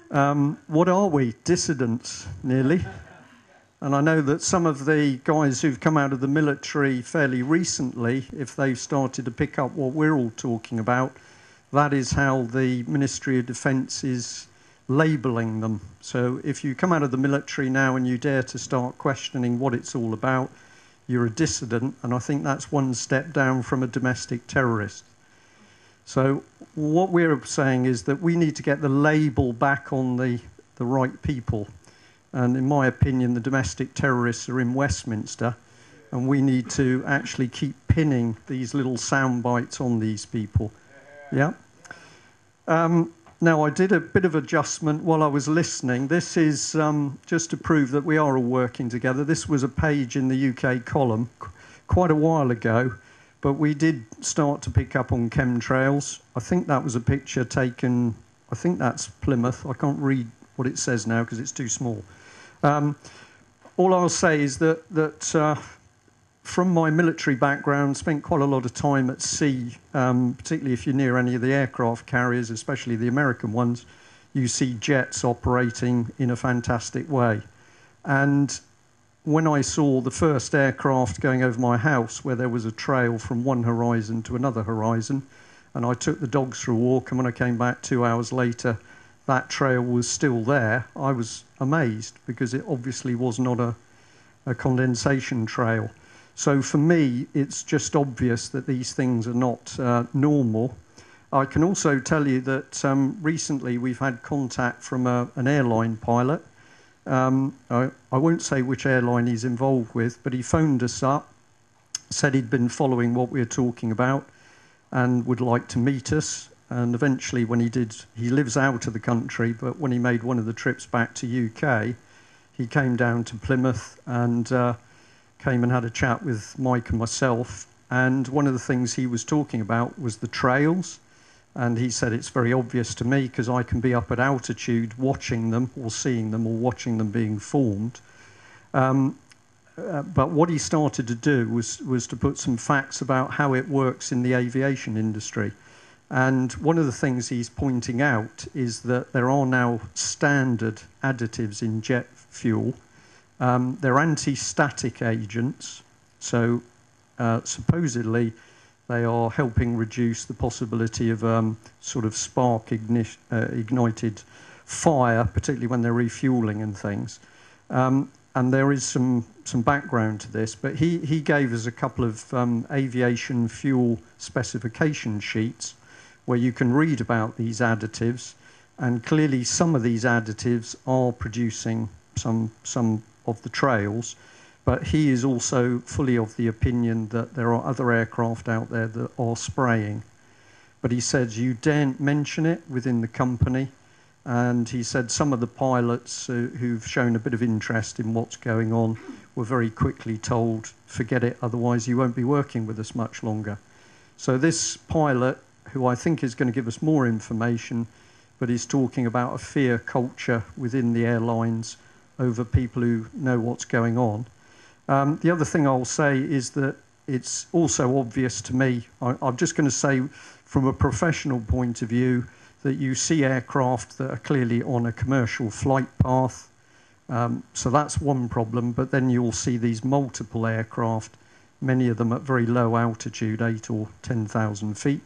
What are we? Dissidents, nearly. And I know that some of the guys who've come out of the military fairly recently, if they've started to pick up what we're all talking about, that is how the Ministry of Defence is labelling them. So if you come out of the military now and you dare to start questioning what it's all about, you're a dissident, and I think that's one step down from a domestic terrorist. So what we're saying is that we need to get the label back on the right people. And in my opinion, the domestic terrorists are in Westminster, and we need to actually keep pinning these little sound bites on these people. Yeah. Now, I did a bit of adjustment while I was listening. This is just to prove that we are all working together. This was a page in the UK column quite a while ago, but we did start to pick up on chemtrails. I think that was a picture taken, I think that's Plymouth. I can't read what it says now because it's too small. All I'll say is that from my military background, spent quite a lot of time at sea, particularly if you're near any of the aircraft carriers, especially the American ones, you see jets operating in a fantastic way. And when I saw the first aircraft going over my house, where there was a trail from one horizon to another horizon, and I took the dogs for a walk, and when I came back 2 hours later, that trail was still there, I was amazed, because it obviously was not a condensation trail. So for me, it's just obvious that these things are not normal. I can also tell you that recently we've had contact from an airline pilot. I won't say which airline he's involved with, but he phoned us up, said he'd been following what we were talking about and would like to meet us. And eventually when he did, he lives out of the country, but when he made one of the trips back to UK, he came down to Plymouth and came and had a chat with Mike and myself. And one of the things he was talking about was the trails. And he said it's very obvious to me because I can be up at altitude watching them or seeing them or watching them being formed. But what he started to do was to put some facts about how it works in the aviation industry. And one of the things he's pointing out is that there are now standard additives in jet fuel. They're anti-static agents, so supposedly they are helping reduce the possibility of sort of spark ignited fire, particularly when they're refueling and things. And there is some background to this, but he gave us a couple of aviation fuel specification sheets where you can read about these additives, and clearly some of these additives are producing some of the trails, but he is also fully of the opinion that there are other aircraft out there that are spraying. But he says you daren't mention it within the company, and he said some of the pilots who've shown a bit of interest in what's going on were very quickly told, forget it, otherwise you won't be working with us much longer. So this pilot, who I think is going to give us more information, but he's talking about a fear culture within the airlines over people who know what's going on. The other thing I'll say is that it's also obvious to me, I'm just going to say from a professional point of view, that you see aircraft that are clearly on a commercial flight path. So that's one problem, but then you'll see these multiple aircraft, many of them at very low altitude, 8 or 10,000 feet,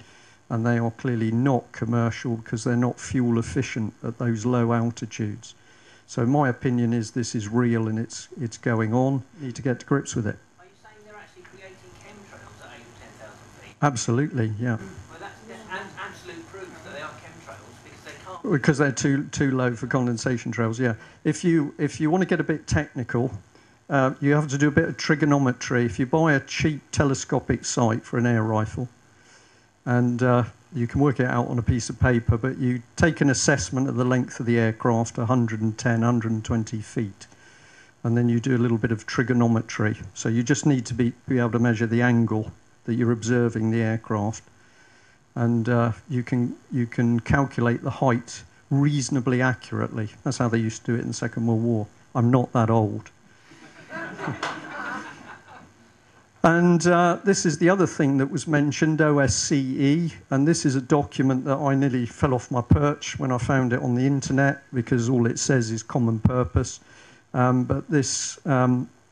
and they are clearly not commercial because they're not fuel efficient at those low altitudes. So my opinion is this is real and it's going on. You need to get to grips with it. Are you saying they're actually creating chemtrails at 8 or 10,000 feet? Absolutely, yeah. Well, that's absolute proof that they are chemtrails because they can't. Because they're too low for condensation trails, yeah. If you want to get a bit technical, you have to do a bit of trigonometry. If you buy a cheap telescopic sight for an air rifle, and you can work it out on a piece of paper, but you take an assessment of the length of the aircraft, 110, 120 feet, and then you do a little bit of trigonometry. So you just need to be able to measure the angle that you're observing the aircraft, and you can calculate the height reasonably accurately. That's how they used to do it in the Second World War. I'm not that old. And this is the other thing that was mentioned, OSCE, and this is a document that I nearly fell off my perch when I found it on the internet, because all it says is common purpose. But this,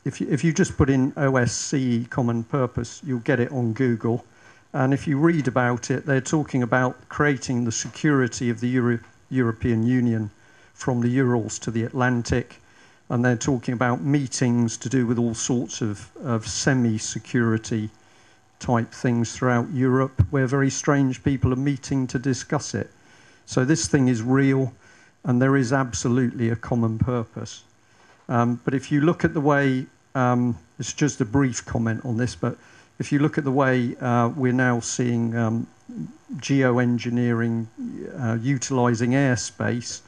if you just put in OSCE common purpose, you'll get it on Google. And if you read about it, they're talking about creating the security of the European Union from the Urals to the Atlantic. And they're talking about meetings to do with all sorts of semi-security type things throughout Europe, where very strange people are meeting to discuss it. So this thing is real, and there is absolutely a common purpose. But if you look at the way, it's just a brief comment on this, but if you look at the way we're now seeing geoengineering utilising airspace,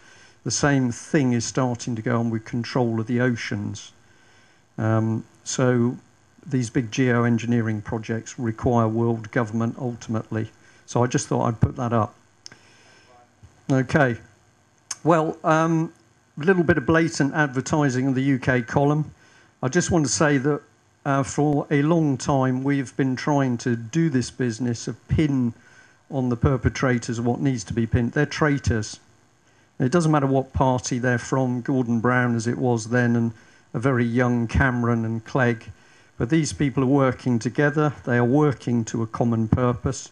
the same thing is starting to go on with control of the oceans. So these big geoengineering projects require world government ultimately. So I just thought I'd put that up. Okay. Well, a little bit of blatant advertising of the UK column. I just want to say that for a long time we've been trying to do this business of pin on the perpetrators of what needs to be pinned. They're traitors. It doesn't matter what party they're from, Gordon Brown as it was then, and a very young Cameron and Clegg. But these people are working together. They are working to a common purpose.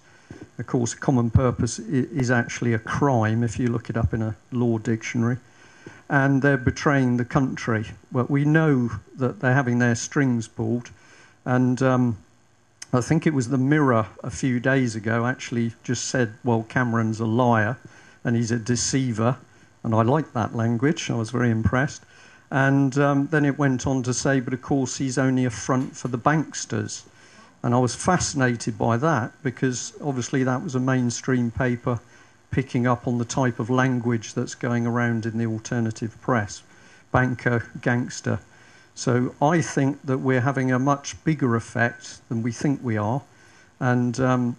Of course, a common purpose is actually a crime if you look it up in a law dictionary. And they're betraying the country. But we know that they're having their strings pulled. And I think it was the Mirror a few days ago actually just said, well, Cameron's a liar and he's a deceiver. And I liked that language. I was very impressed. And then it went on to say, but of course, he's only a front for the banksters. And I was fascinated by that because obviously that was a mainstream paper picking up on the type of language that's going around in the alternative press. Banker, gangster. So I think that we're having a much bigger effect than we think we are. And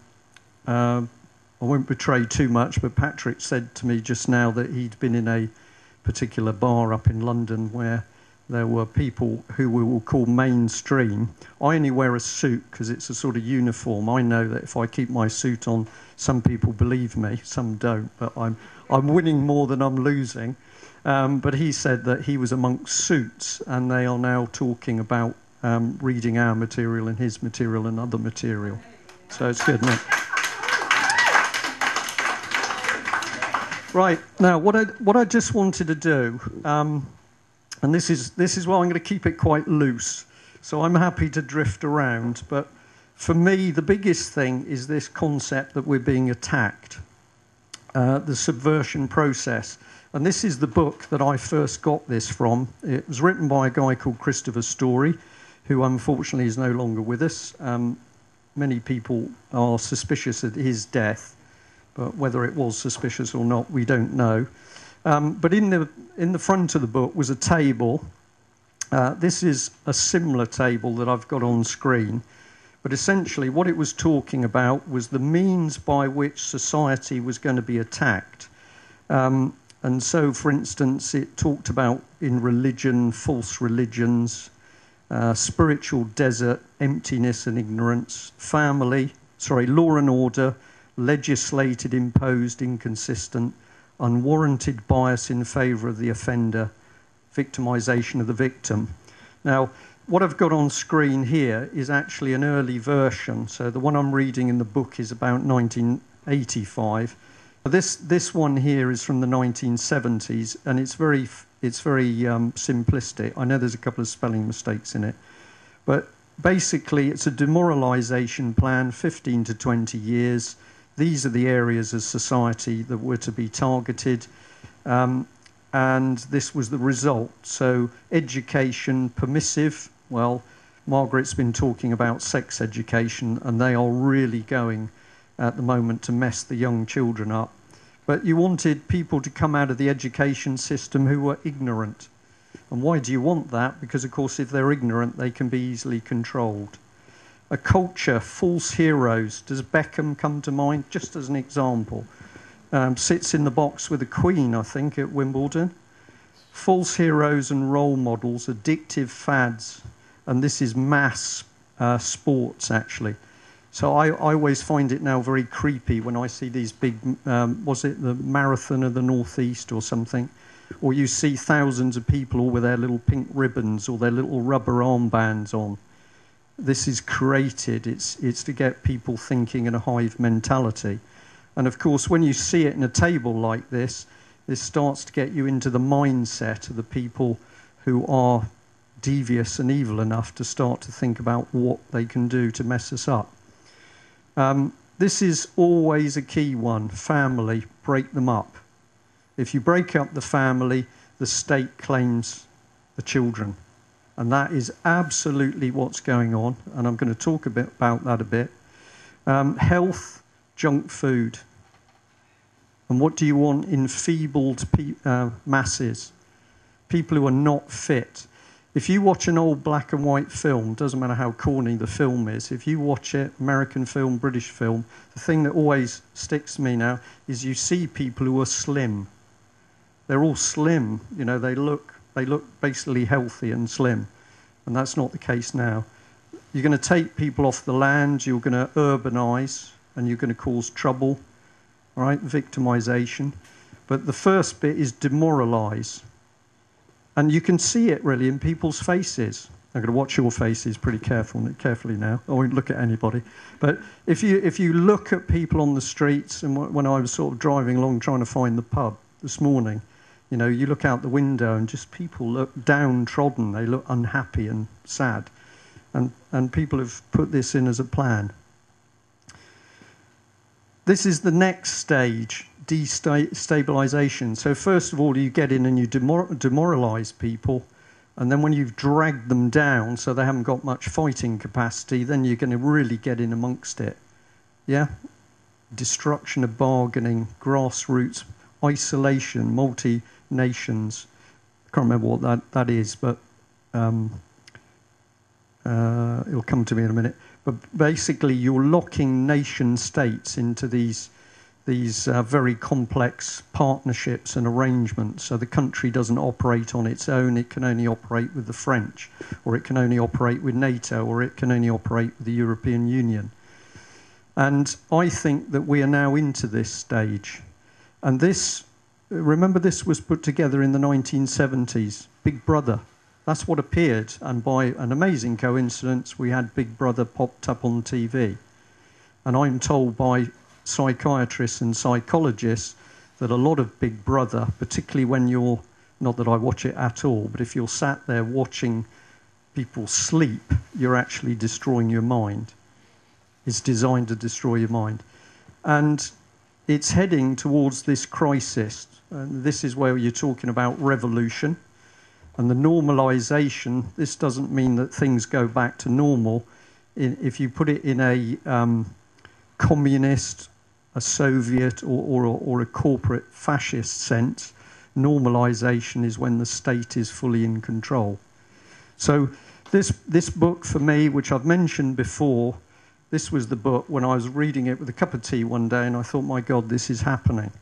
I won't betray too much, but Patrick said to me just now that he'd been in a particular bar up in London where there were people who we will call mainstream. I only wear a suit because it's a sort of uniform. I know that if I keep my suit on, some people believe me, some don't, but I'm winning more than I'm losing. But he said that he was amongst suits, and they are now talking about reading our material and his material and other material. So it's good, isn't it? Right, now what I just wanted to do, and this is why I'm going to keep it quite loose, so I'm happy to drift around, but for me the biggest thing is this concept that we're being attacked, the subversion process. And this is the book that I first got this from. It was written by a guy called Christopher Story, who unfortunately is no longer with us. Many people are suspicious of his death. But whether it was suspicious or not, we don't know. But in the front of the book was a table. This is a similar table that I've got on screen. But essentially what it was talking about was the means by which society was going to be attacked. And so, for instance, it talked about in religion, false religions, spiritual desert, emptiness and ignorance, law and order, legislated, imposed, inconsistent, unwarranted bias in favour of the offender, victimisation of the victim. Now, what I've got on screen here is actually an early version. So the one I'm reading in the book is about 1985. This one here is from the 1970s, and it's very simplistic. I know there's a couple of spelling mistakes in it, but basically it's a demoralisation plan, 15 to 20 years. These are the areas of society that were to be targeted, and this was the result. So education, permissive. Well, Margaret's been talking about sex education, and they are really going at the moment to mess the young children up. But you wanted people to come out of the education system who were ignorant. And why do you want that? Because, of course, if they're ignorant, they can be easily controlled. A culture, false heroes. Does Beckham come to mind? Just as an example. Sits in the box with the Queen, I think, at Wimbledon. False heroes and role models, addictive fads. And this is mass sports, actually. So I always find it now very creepy when I see these big, was it the Marathon of the Northeast or something? Or you see thousands of people all with their little pink ribbons or their little rubber armbands on. This is created, it's to get people thinking in a hive mentality. And of course, when you see it in a table like this starts to get you into the mindset of the people who are devious and evil enough to start to think about what they can do to mess us up. This is always a key one, family, break them up. If you break up the family, the state claims the children. And that is absolutely what's going on, and I'm going to talk a bit about that a bit. Health, junk food. And what do you want? Enfeebled masses, people who are not fit. If you watch an old black and white film, doesn't matter how corny the film is, if you watch it, American film, British film, the thing that always sticks to me now is you see people who are slim. They're all slim, you know, they look basically healthy and slim, and that's not the case now. You're going to take people off the land, you're going to urbanize, and you're going to cause trouble, all right, victimization. But the first bit is demoralize. And you can see it really in people's faces. I'm going to watch your faces pretty carefully now. I won't look at anybody. But if you look at people on the streets, and when I was sort of driving along trying to find the pub this morning, you know, you look out the window and just people look downtrodden. They look unhappy and sad. And people have put this in as a plan. This is the next stage, destabilization. So first of all, you get in and you demoralize people. And then when you've dragged them down so they haven't got much fighting capacity, then you're going to really get in amongst it. Yeah? Destruction of bargaining, grassroots, isolation, multi-nations. I can't remember what that is, but it'll come to me in a minute. But basically, you're locking nation states into these very complex partnerships and arrangements. So the country doesn't operate on its own. It can only operate with the French, or it can only operate with NATO, or it can only operate with the European Union. And I think that we are now into this stage. And this, remember, this was put together in the 1970s, Big Brother. That's what appeared, and by an amazing coincidence, we had Big Brother popped up on TV. And I'm told by psychiatrists and psychologists that a lot of Big Brother, particularly when you're, not that I watch it at all, but if you're sat there watching people sleep, you're actually destroying your mind. It's designed to destroy your mind. And it's heading towards this crisis. And this is where you're talking about revolution. And the normalization, this doesn't mean that things go back to normal. If you put it in a communist, a Soviet, or a corporate fascist sense, normalization is when the state is fully in control. So this book for me, which I've mentioned before, this was the book when I was reading it with a cup of tea one day and I thought, my God, this is happening.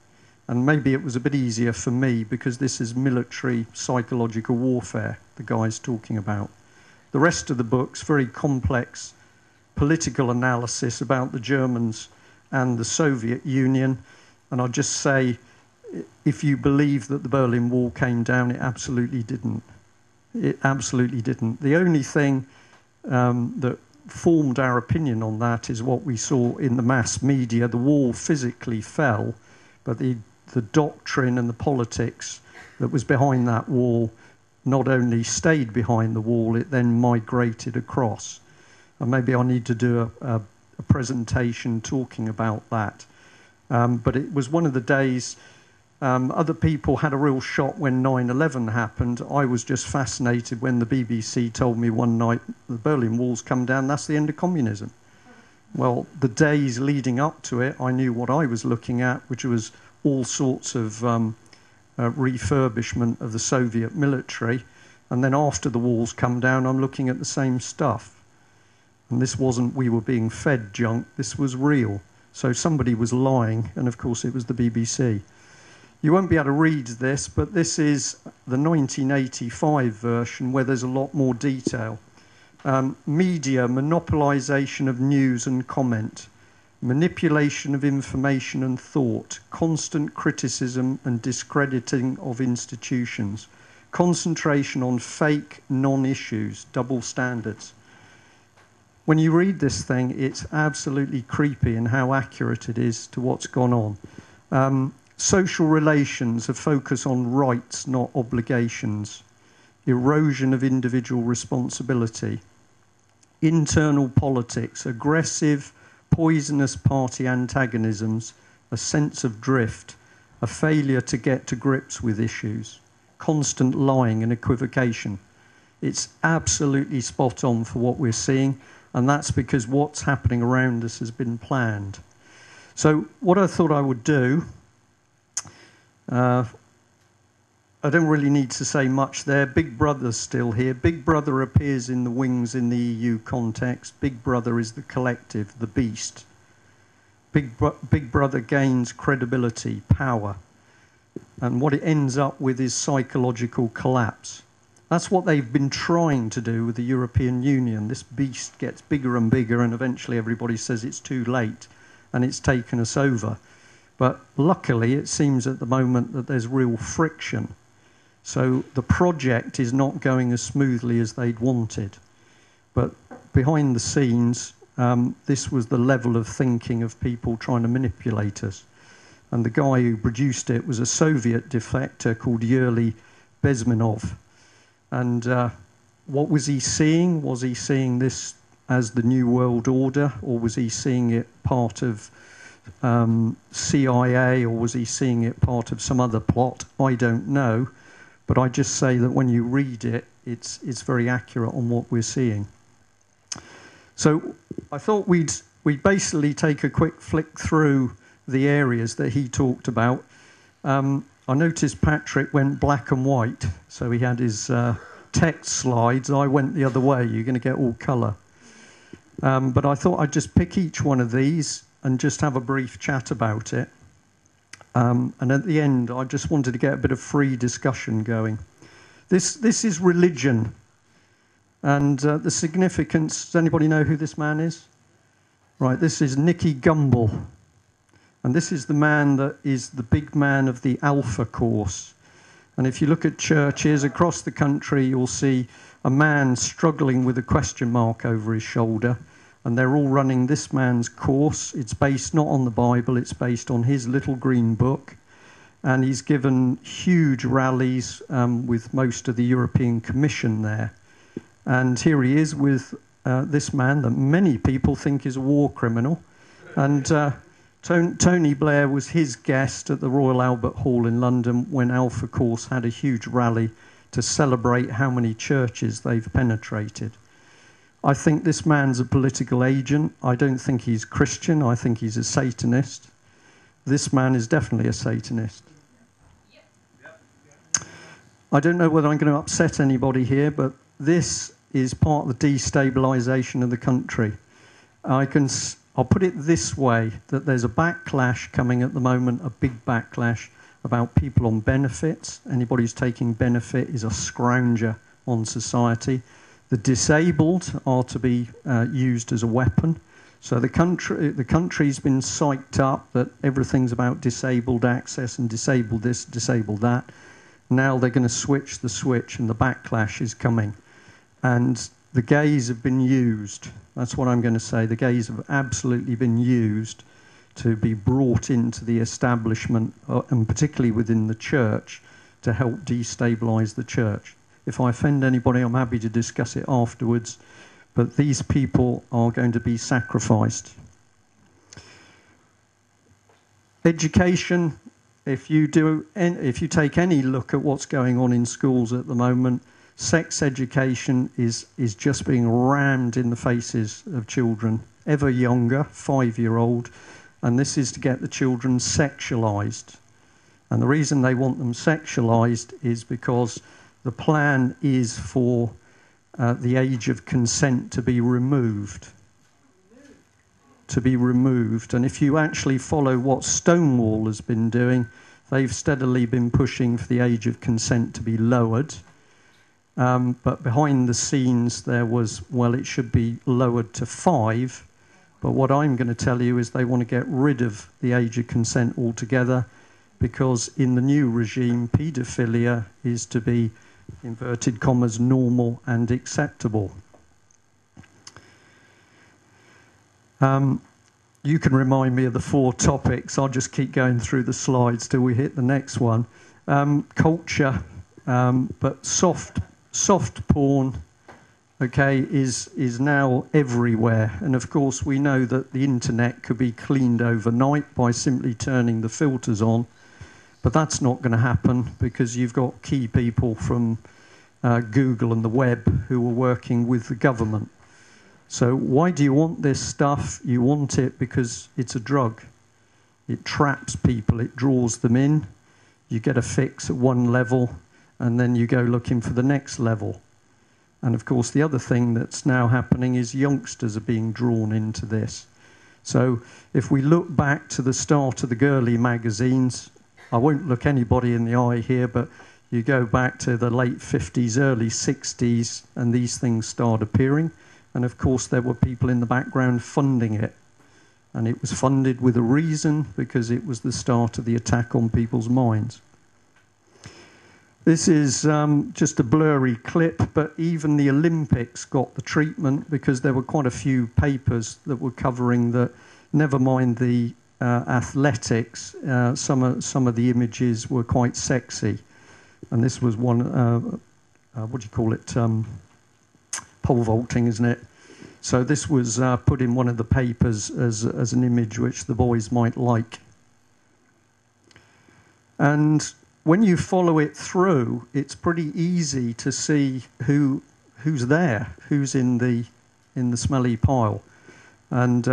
And maybe it was a bit easier for me because this is military psychological warfare the guy's talking about. The rest of the book's very complex political analysis about the Germans and the Soviet Union. And I'll just say, if you believe that the Berlin Wall came down, it absolutely didn't. It absolutely didn't. The only thing that formed our opinion on that is what we saw in the mass media. The wall physically fell, but the doctrine and the politics that was behind that wall not only stayed behind the wall, it then migrated across. And maybe I need to do a presentation talking about that. But it was one of the days, other people had a real shock when 9/11 happened. I was just fascinated when the BBC told me one night, the Berlin Wall's come down, that's the end of communism. Well, the days leading up to it, I knew what I was looking at, which was all sorts of refurbishment of the Soviet military. And then after the walls come down, I'm looking at the same stuff. And this wasn't we were being fed junk, this was real. So somebody was lying, and of course it was the BBC. You won't be able to read this, but this is the 1985 version where there's a lot more detail. Media, monopolisation of news and comment, manipulation of information and thought, constant criticism and discrediting of institutions, concentration on fake non-issues, double standards. When you read this thing, it's absolutely creepy in how accurate it is to what's gone on. Social relations, a focus on rights, not obligations. Erosion of individual responsibility. Internal politics, aggressive, poisonous party antagonisms, a sense of drift, a failure to get to grips with issues, constant lying and equivocation. It's absolutely spot on for what we're seeing, and that's because what's happening around us has been planned. So what I thought I would do, I don't really need to say much there. Big Brother's still here. Big Brother appears in the wings in the EU context. Big Brother is the collective, the beast. Big Brother gains credibility, power. And what it ends up with is psychological collapse. That's what they've been trying to do with the European Union. This beast gets bigger and bigger, and eventually everybody says it's too late and it's taken us over. But luckily, it seems at the moment that there's real friction. So the project is not going as smoothly as they'd wanted. But behind the scenes, this was the level of thinking of people trying to manipulate us. And the guy who produced it was a Soviet defector called Yuri Bezmenov. And what was he seeing? Was he seeing this as the New World Order, or was he seeing it part of CIA, or was he seeing it part of some other plot? I don't know. But I just say that when you read it, it's very accurate on what we're seeing. So I thought we'd basically take a quick flick through the areas that he talked about. I noticed Patrick went black and white, so he had his text slides. I went the other way. You're going to get all colour. But I thought I'd just pick each one of these and just have a brief chat about it. And at the end, I just wanted to get a bit of free discussion going. This is religion. And the significance, does anybody know who this man is? Right, this is Nicky Gumbel. And this is the man that is the big man of the Alpha course. And if you look at churches across the country, you'll see a man struggling with a question mark over his shoulder. And they're all running this man's course. It's based not on the Bible, it's based on his little green book. And he's given huge rallies with most of the European Commission there. And here he is with this man that many people think is a war criminal. And Tony Blair was his guest at the Royal Albert Hall in London when Alpha Course had a huge rally to celebrate how many churches they've penetrated. I think this man's a political agent. I don't think he's Christian. I think he's a Satanist. This man is definitely a Satanist. I don't know whether I'm going to upset anybody here, but this is part of the destabilisation of the country. I'll put it this way, that there's a backlash coming at the moment, a big backlash about people on benefits. Anybody who's taking benefit is a scrounger on society. The disabled are to be used as a weapon. So the country's been psyched up that everything's about disabled access and disabled this, disabled that. Now they're going to switch the switch and the backlash is coming. And the gays have been used. That's what I'm going to say. The gays have absolutely been used to be brought into the establishment, and particularly within the church, to help destabilise the church. If I offend anybody, I'm happy to discuss it afterwards. But these people are going to be sacrificed. Education, if you take any look at what's going on in schools at the moment, sex education is just being rammed in the faces of children, ever younger, 5-year-old, and this is to get the children sexualised. And the reason they want them sexualised is because the plan is for the age of consent to be removed. And if you actually follow what Stonewall has been doing, they've steadily been pushing for the age of consent to be lowered. But behind the scenes there was, well, it should be lowered to 5. But what I'm going to tell you is they want to get rid of the age of consent altogether, because in the new regime, paedophilia is to be, inverted commas, normal and acceptable. You can remind me of the 4 topics. I'll just keep going through the slides till we hit the next one. Culture, but soft porn, okay, is now everywhere. And of course we know that the internet could be cleaned overnight by simply turning the filters on, but that's not going to happen, because you've got key people from Google and the web who are working with the government. So why do you want this stuff? You want it because it's a drug. It traps people, it draws them in. You get a fix at one level, and then you go looking for the next level. And of course, the other thing that's now happening is youngsters are being drawn into this. So if we look back to the start of the girly magazines, I won't look anybody in the eye here, but you go back to the late 50s, early 60s, and these things start appearing. And of course, there were people in the background funding it. And it was funded with a reason, because it was the start of the attack on people's minds. This is just a blurry clip, but even the Olympics got the treatment, because there were quite a few papers that were covering that. Never mind the athletics, some of the images were quite sexy. And this was one, what do you call it, pole vaulting, isn't it? So this was put in one of the papers as an image which the boys might like. And when you follow it through, it's pretty easy to see who's there, who's in the smelly pile. And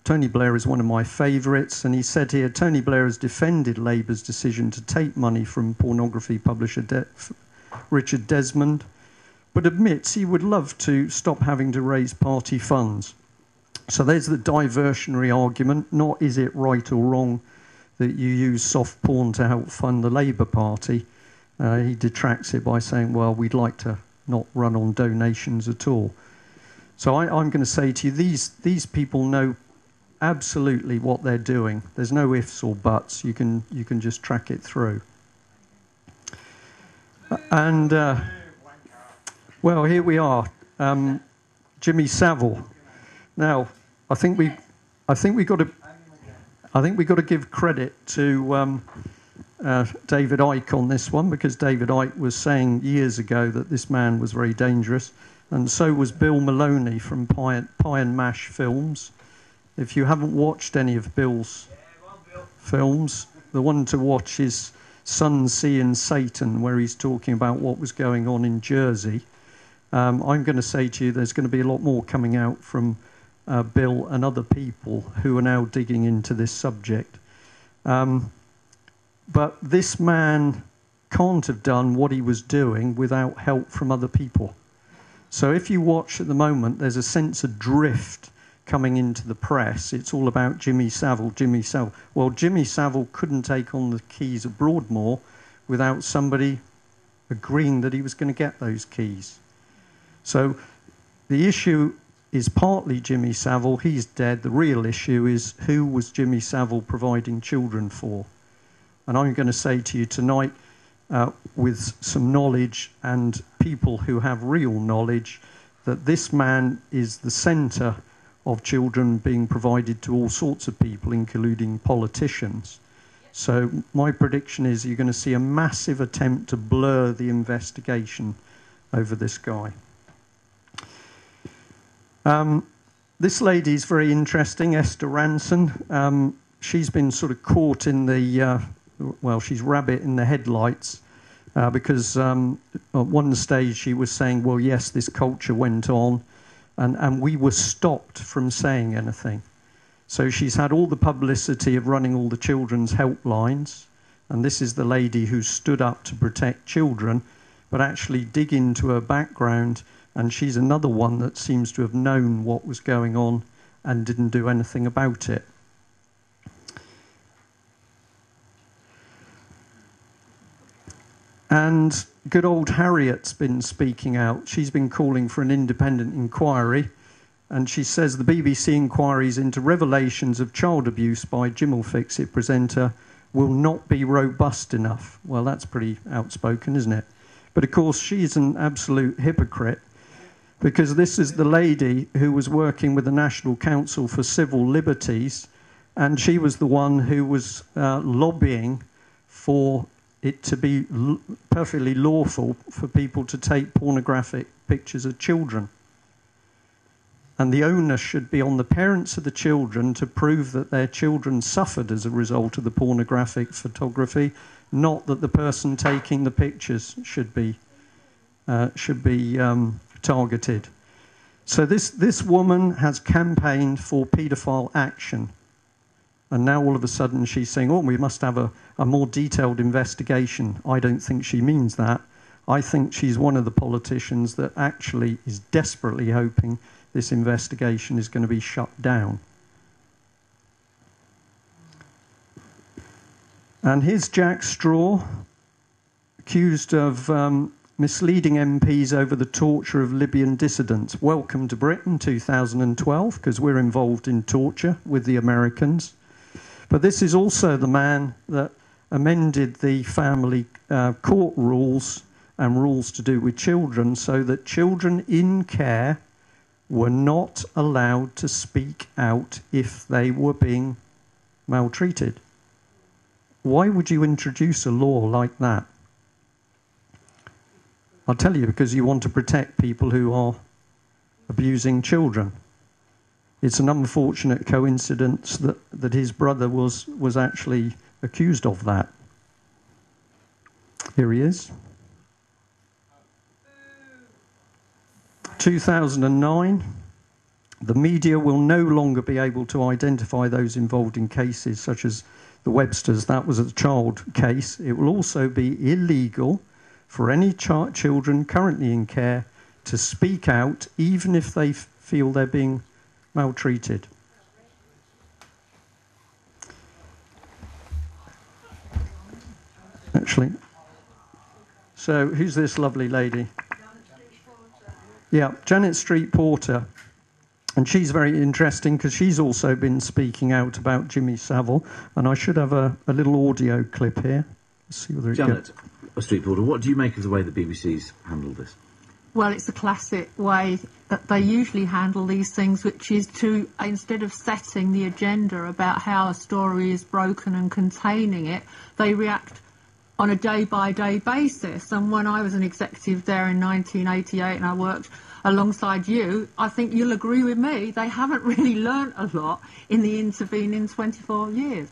Tony Blair is one of my favourites, and he said here, Tony Blair has defended Labour's decision to take money from pornography publisher Richard Desmond, but admits he would love to stop having to raise party funds. So there's the diversionary argument, not is it right or wrong that you use soft porn to help fund the Labour Party. He detracts it by saying, well, we'd like to not run on donations at all. So I'm going to say to you, these people know absolutely what they're doing. There's no ifs or buts. You can just track it through. And well, here we are, Jimmy Savile. Now, I think we got to give credit to David Icke on this one, because David Icke was saying years ago that this man was very dangerous, and so was Bill Maloney from Pie and Mash Films. If you haven't watched any of Bill's films, the one to watch is Sun, Sea and Satan, where he's talking about what was going on in Jersey. I'm going to say to you there's going to be a lot more coming out from Bill and other people who are now digging into this subject. But this man can't have done what he was doing without help from other people. So if you watch at the moment, there's a sense of drift coming into the press. It's all about Jimmy Savile, Jimmy Savile. Well, Jimmy Savile couldn't take on the keys of Broadmoor without somebody agreeing that he was going to get those keys. So the issue is partly Jimmy Savile. He's dead. The real issue is, who was Jimmy Savile providing children for? And I'm going to say to you tonight, with some knowledge and people who have real knowledge, that this man is the centre of children being provided to all sorts of people, including politicians. So my prediction is you're going to see a massive attempt to blur the investigation over this guy. This lady is very interesting, Esther Ranson. She's been sort of caught in the, well, she's rabbit in the headlights, because at one stage she was saying, well, yes, this culture went on, and we were stopped from saying anything. So she's had all the publicity of running all the children's helplines, and this is the lady who stood up to protect children, but actually dig into her background, and she's another one that seems to have known what was going on and didn't do anything about it. And good old Harriet's been speaking out. She's been calling for an independent inquiry. And she says the BBC inquiries into revelations of child abuse by Jim'll Fix It presenter will not be robust enough. Well, that's pretty outspoken, isn't it? But of course, she's an absolute hypocrite, because this is the lady who was working with the National Council for Civil Liberties, and she was the one who was lobbying for it to be perfectly lawful for people to take pornographic pictures of children. And the onus should be on the parents of the children to prove that their children suffered as a result of the pornographic photography, not that the person taking the pictures should be targeted. So this woman has campaigned for paedophile action. And now all of a sudden she's saying, oh, we must have a more detailed investigation. I don't think she means that. I think she's one of the politicians that actually is desperately hoping this investigation is going to be shut down. And here's Jack Straw, accused of misleading MPs over the torture of Libyan dissidents. Welcome to Britain, 2012, because we're involved in torture with the Americans. But this is also the man that amended the family court rules and rules to do with children so that children in care were not allowed to speak out if they were being maltreated. Why would you introduce a law like that? I'll tell you, because you want to protect people who are abusing children. It's an unfortunate coincidence that his brother was actually accused of that. Here he is. 2009, the media will no longer be able to identify those involved in cases such as the Websters. That was a child case. It will also be illegal for any children currently in care to speak out, even if they feel they're being maltreated. Actually, so who's this lovely lady? Yeah, Janet Street Porter. And she's very interesting because she's also been speaking out about Jimmy Savile. And I should have a little audio clip here. Let's see whether it Janet Street Porter, what do you make of the way the BBC's handled this? Well, it's a classic way that they usually handle these things, which is to, instead of setting the agenda about how a story is broken and containing it, they react on a day-by-day basis. And when I was an executive there in 1988 and I worked alongside you, I think you'll agree with me, they haven't really learnt a lot in the intervening 24 years.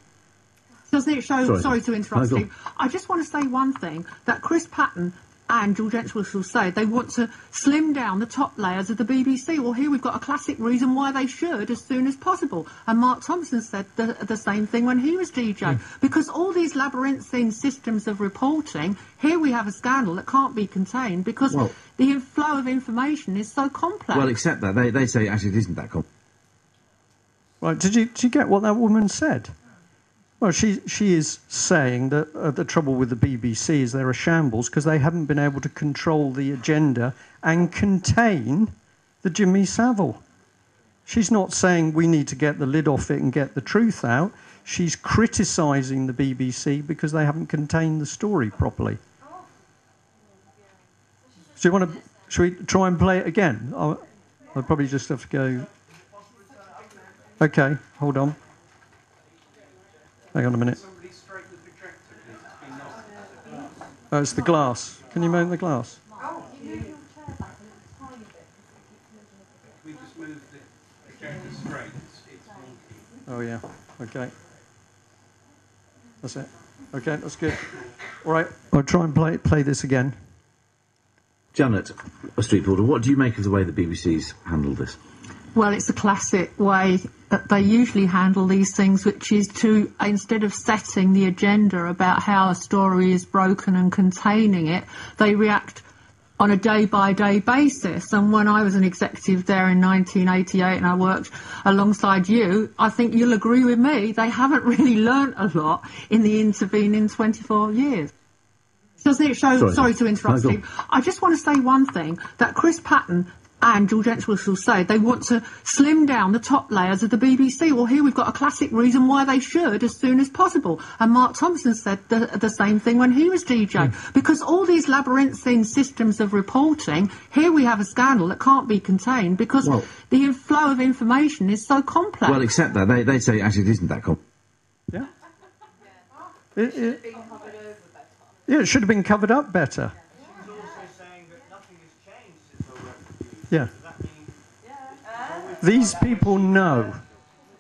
Doesn't it show... Sorry to interrupt, Steve. I just want to say one thing, that Chris Patton and George Entwistle say they want to slim down the top layers of the BBC. Well, here we've got a classic reason why they should as soon as possible. And Mark Thompson said the same thing when he was DJ. Because all these labyrinthine systems of reporting, here we have a scandal that can't be contained because the flow of information is so complex. Well, except that they say actually it isn't that complex. Right, did you get what that woman said? Well, she is saying that the trouble with the BBC is they're a shambles because they haven't been able to control the agenda and contain the Jimmy Savile. She's not saying we need to get the lid off it and get the truth out. She's criticising the BBC because they haven't contained the story properly. So you want to... Should we try and play it again? I'll probably just have to go... OK, hold on. Hang on a minute. Oh, it's the glass. Can you move the glass? Oh, yeah. OK. That's it. OK, that's good. All right, I'll try and play this again. Janet Street Porter, what do you make of the way the BBC's handled this? Well, it's a classic way that they usually handle these things, which is to, instead of setting the agenda about how a story is broken and containing it, they react on a day-by-day basis. And when I was an executive there in 1988 and I worked alongside you, I think you'll agree with me, they haven't really learnt a lot in the intervening 24 years. Doesn't it show? Sorry To interrupt, No, go Steve. I just want to say one thing, that Chris Patton and George Entwistle say they want to slim down the top layers of the BBC. Well, here we've got a classic reason why they should as soon as possible. And Mark Thompson said the same thing when he was DJ. Because all these labyrinthine systems of reporting, here we have a scandal that can't be contained because the flow of information is so complex. Well, except that they say actually it isn't that complex. Yeah. It should have been covered up better. She's also saying that nothing has changed since all refugees. Yeah. Does that mean These people know.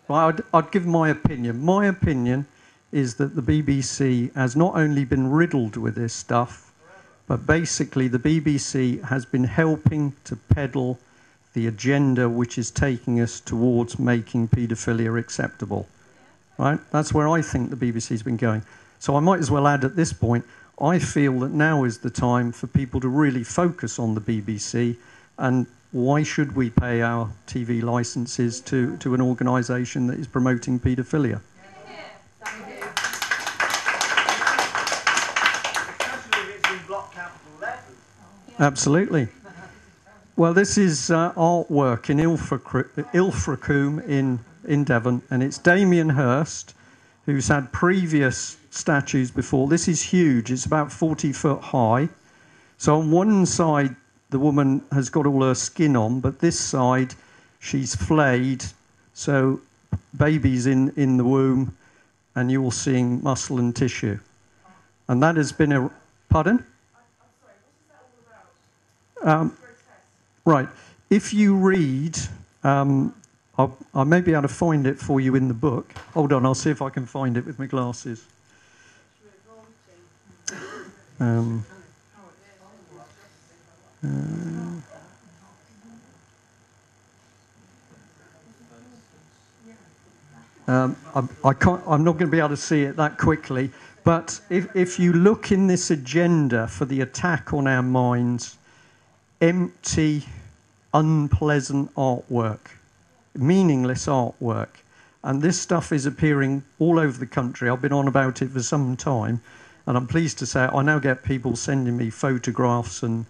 Well, I'd give my opinion. My opinion is that the BBC has not only been riddled with this stuff, but basically the BBC has been helping to peddle the agenda which is taking us towards making paedophilia acceptable. Right? That's where I think the BBC's been going. So I might as well add at this point, I feel that now is the time for people to really focus on the BBC, and why should we pay our TV licences to an organisation that is promoting paedophilia? especially if it's in block capital letters? Absolutely. Well, this is artwork in Ilfracombe in Devon, and it's Damien Hirst, who's had previous statues before. This is huge. It's about 40 foot high. So on one side, the woman has got all her skin on, but this side, she's flayed. So baby's in the womb, and you're seeing muscle and tissue. And that has been a... Pardon? I'm sorry, what is that all about? Right. If you read... I may be able to find it for you in the book. Hold on, I'll see if I can find it with my glasses. I can't. I'm not going to be able to see it that quickly. But if you look in this agenda for the attack on our minds, empty, unpleasant artwork, meaningless artwork, and this stuff is appearing all over the country. I've been on about it for some time, and I'm pleased to say I now get people sending me photographs and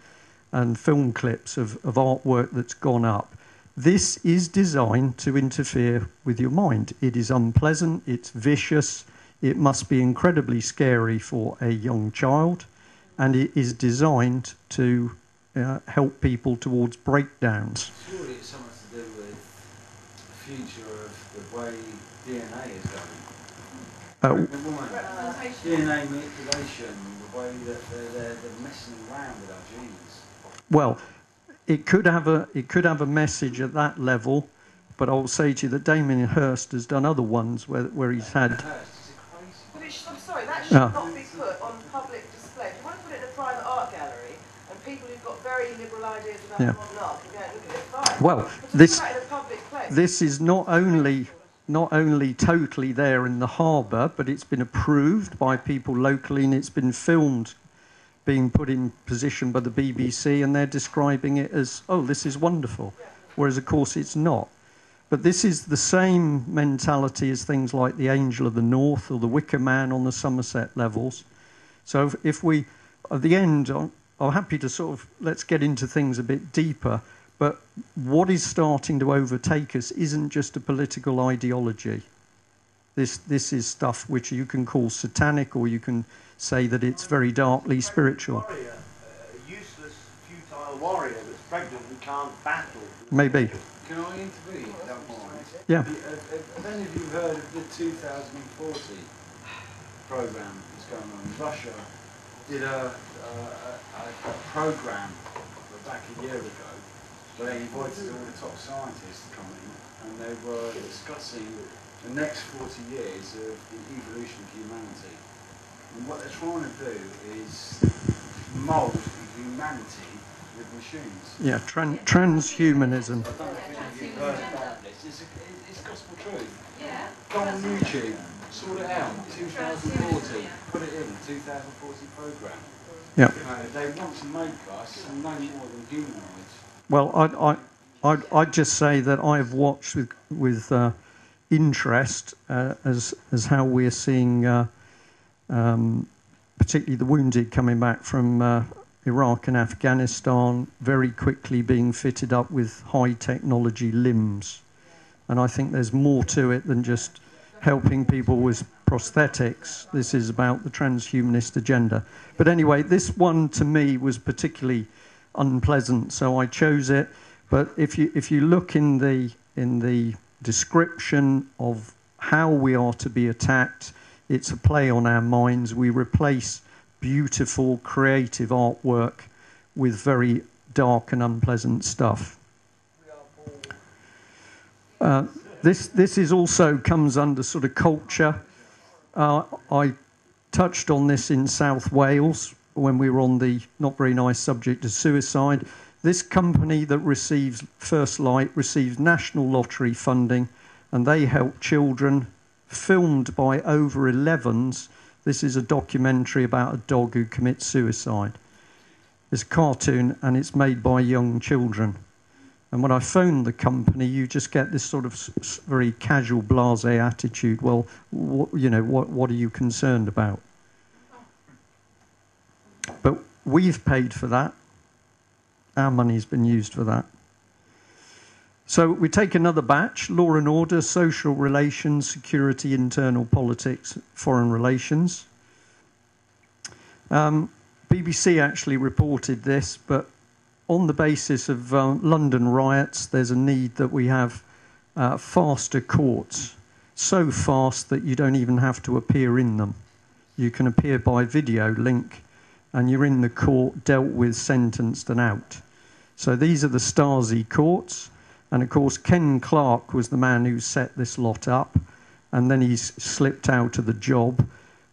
film clips of artwork that's gone up. This is designed to interfere with your mind. It is unpleasant, it's vicious, it must be incredibly scary for a young child, and it is designed to help people towards breakdowns. Surely it's something to do with the future of the way DNA is going. DNA manipulation, the way that they're messing around with our genes. Well, it could have a message at that level, but I'll say to you that Damien Hirst has done other ones where he's had. But I'm sorry, that should not be put on public display. If you want to put it in a private art gallery, and people who've got very liberal ideas about modern art can go and look at it, fine. Well, but this in a public place. This is not only totally there in the harbour, but it's been approved by people locally, and it's been filmed being put in position by the BBC, and they're describing it as, oh, this is wonderful, whereas of course it's not. But this is the same mentality as things like the Angel of the North or the Wicker Man on the Somerset levels. So if we, at the end, I'm happy to sort of, let's get into things a bit deeper, but what is starting to overtake us isn't just a political ideology. This is stuff which you can call satanic, or you can say that it's very darkly spiritual. A useless, futile warrior that's pregnant and can't battle. Maybe. Can I intervene, if you don't mind? Yeah. Have any of you heard of the 2040 programme that's going on? Russia did a programme back a year ago where they invited all the top scientists to come in, and they were discussing the next 40 years of the evolution of humanity. And what they're trying to do is mould humanity with machines. Yeah, transhumanism. I don't know if you've heard about this. It's gospel truth. Yeah. Go on YouTube, sort it out. 2040, put it in, 2040 programme. Yeah. They want to make us no more than humanoids. Well, I'd just say that I've watched with interest as how we're seeing particularly the wounded coming back from Iraq and Afghanistan, very quickly being fitted up with high technology limbs. And I think there's more to it than just helping people with prosthetics. This is about the transhumanist agenda. But anyway, this one to me was particularly unpleasant, so I chose it. But if you look in the description of how we are to be attacked, it's a play on our minds. We replace beautiful, creative artwork with very dark and unpleasant stuff. This is also comes under sort of culture. I touched on this in South Wales when we were on the not very nice subject of suicide. This company that receives First Light receives national lottery funding, and they help children, filmed by over 11s. This is a documentary about a dog who commits suicide. It's a cartoon, and it's made by young children. And when I phoned the company, you just get this sort of very casual, blasé attitude. Well, what are you concerned about? But we've paid for that. Our money's been used for that. So we take another batch: law and order, social relations, security, internal politics, foreign relations. BBC actually reported this, but on the basis of London riots, there's a need that we have faster courts, so fast that you don't even have to appear in them. You can appear by video link, and you're in the court, dealt with, sentenced and out. So these are the Stasi courts, and of course Ken Clarke was the man who set this lot up, and then he's slipped out of the job.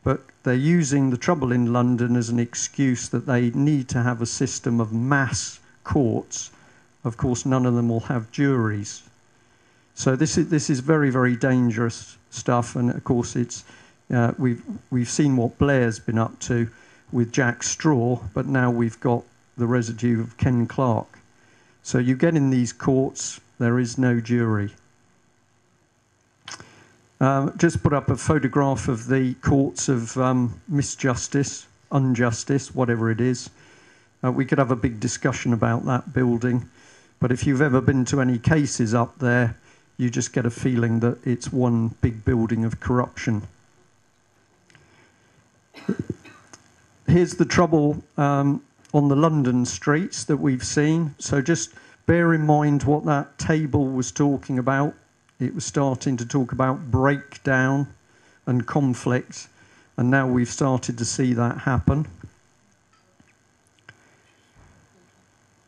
But they're using the trouble in London as an excuse that they need to have a system of mass courts. Of course, none of them will have juries. So this is very, very dangerous stuff. And of course, it's we've seen what Blair's been up to with Jack Straw, but now we've got the residue of Ken Clarke. So you get in these courts, there is no jury. Just put up a photograph of the courts of misjustice, injustice, whatever it is. We could have a big discussion about that building, but if you've ever been to any cases up there, you just get a feeling that it's one big building of corruption. Here's the trouble on the London streets that we've seen. So just bear in mind what that table was talking about. It was starting to talk about breakdown and conflict, and now we've started to see that happen.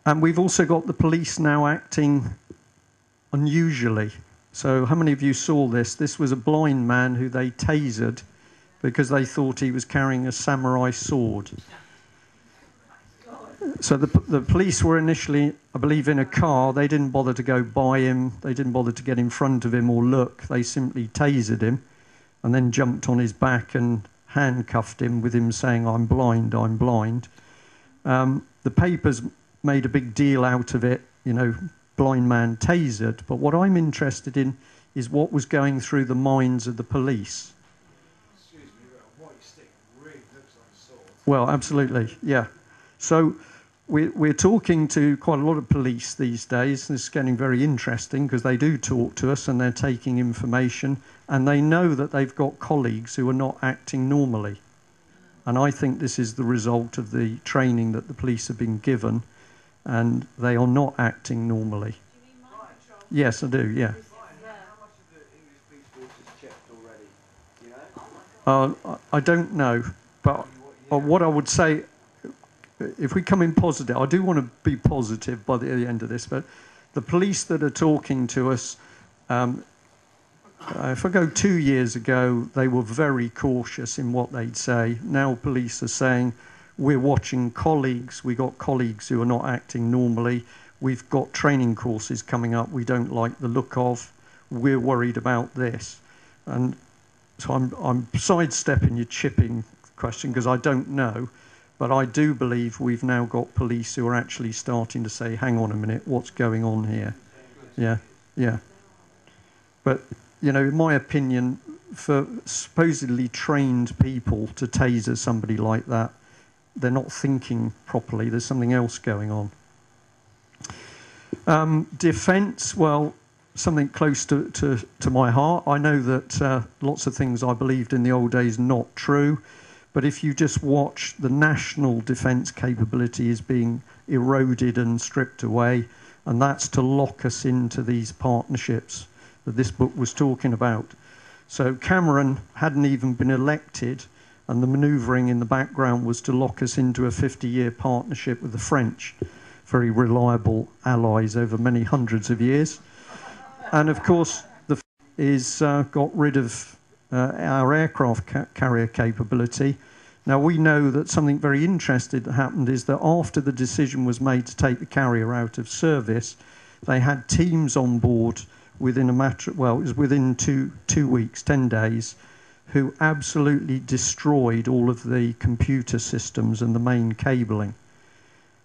And we've also got the police now acting unusually. So how many of you saw this? This was a blind man who they tasered because they thought he was carrying a samurai sword. So the police were initially, I believe, in a car. They didn't bother to go by him. They didn't bother to get in front of him or look. They simply tasered him and then jumped on his back and handcuffed him with him saying, "I'm blind, I'm blind." The papers made a big deal out of it, blind man tasered. But what I'm interested in is what was going through the minds of the police. Excuse me, a white stick really looks like a sword. Well, absolutely, yeah. So we're talking to quite a lot of police these days. This is getting very interesting because they do talk to us and they're taking information, and they know that they've got colleagues who are not acting normally. And I think this is the result of the training that the police have been given, and they are not acting normally. Do you mean mind control? Yes, I do, yeah. How much of the English police force is checked already? Do you know? I don't know, but what I would say, if we come in positive, I do want to be positive by the end of this, but the police that are talking to us, if I go 2 years ago, they were very cautious in what they'd say. Now police are saying, we're watching colleagues, we've got colleagues who are not acting normally, we've got training courses coming up we don't like the look of, we're worried about this. And so I'm sidestepping your chipping question because I don't know. But I do believe we've now got police who are actually starting to say, hang on a minute, what's going on here? Yeah. But, in my opinion, for supposedly trained people to taser somebody like that, they're not thinking properly. There's something else going on. Defence, well, something close to my heart. I know that lots of things I believed in the old days not true, but if you just watch, the national defence capability is being eroded and stripped away, and that's to lock us into these partnerships that this book was talking about. So Cameron hadn't even been elected, and the manoeuvring in the background was to lock us into a 50-year partnership with the French, very reliable allies over many hundreds of years. And of course, the is got rid of our aircraft carrier capability. Now, we know that something very interesting that happened is that after the decision was made to take the carrier out of service, they had teams on board within a matter, well, it was within two weeks, 10 days, who absolutely destroyed all of the computer systems and the main cabling.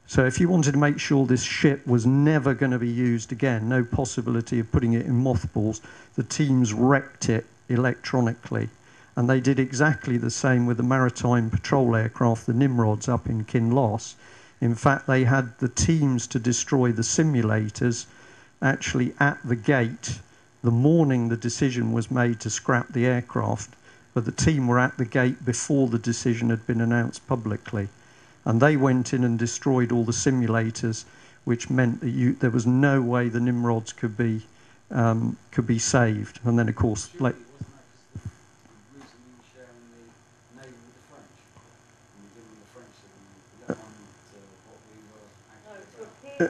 So if you wanted to make sure this ship was never going to be used again, no possibility of putting it in mothballs, the teams wrecked it electronically. And they did exactly the same with the maritime patrol aircraft, the Nimrods up in Kinloss. In fact, they had the teams to destroy the simulators actually at the gate the morning the decision was made to scrap the aircraft, but the team were at the gate before the decision had been announced publicly. And they went in and destroyed all the simulators, which meant that there was no way the Nimrods could be saved. And then, of course, like,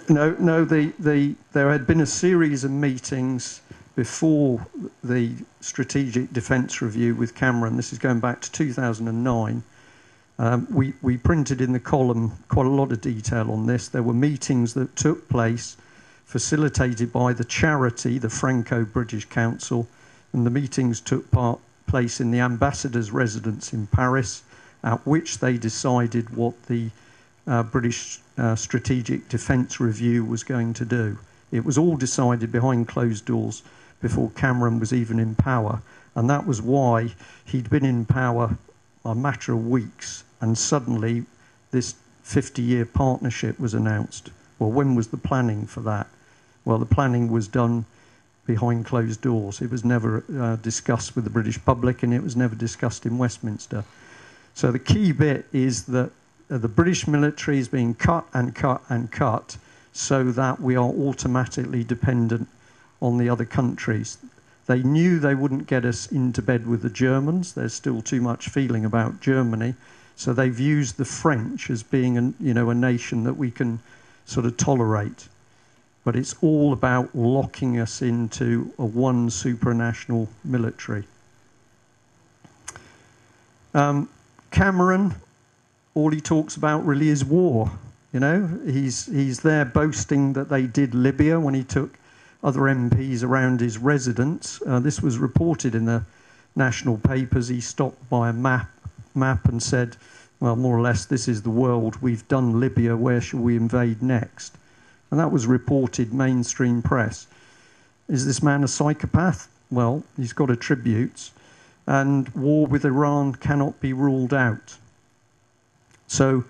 no, there had been a series of meetings before the Strategic Defence Review with Cameron. This is going back to 2009. We printed in the column quite a lot of detail on this. There were meetings that took place, facilitated by the charity, the Franco-British Council, and the meetings took place in the ambassador's residence in Paris, at which they decided what the British Strategic Defence Review was going to do. It was all decided behind closed doors before Cameron was even in power, and that was why he'd been in power a matter of weeks, and suddenly this 50-year partnership was announced. Well, when was the planning for that? Well, the planning was done behind closed doors. It was never discussed with the British public, and it was never discussed in Westminster. So the key bit is that the British military is being cut and cut and cut so that we are automatically dependent on the other countries. They knew they wouldn't get us into bed with the Germans. There's still too much feeling about Germany. So they've used the French as being a nation that we can sort of tolerate. But it's all about locking us into a one supranational military. Cameron, all he talks about really is war. You know, he's there boasting that they did Libya when he took other MPs around his residence. This was reported in the national papers. He stopped by a map and said, well, more or less, this is the world. We've done Libya. Where shall we invade next? And that was reported mainstream press. Is this man a psychopath? Well, he's got attributes. And war with Iran cannot be ruled out. So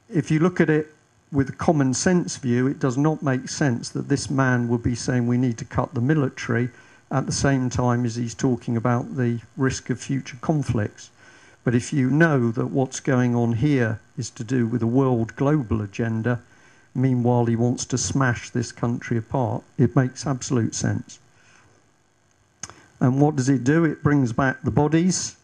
if you look at it with a common sense view, it does not make sense that this man would be saying we need to cut the military at the same time as he's talking about the risk of future conflicts. But if you know that what's going on here is to do with a world global agenda, meanwhile he wants to smash this country apart, it makes absolute sense. And what does it do? It brings back the bodies.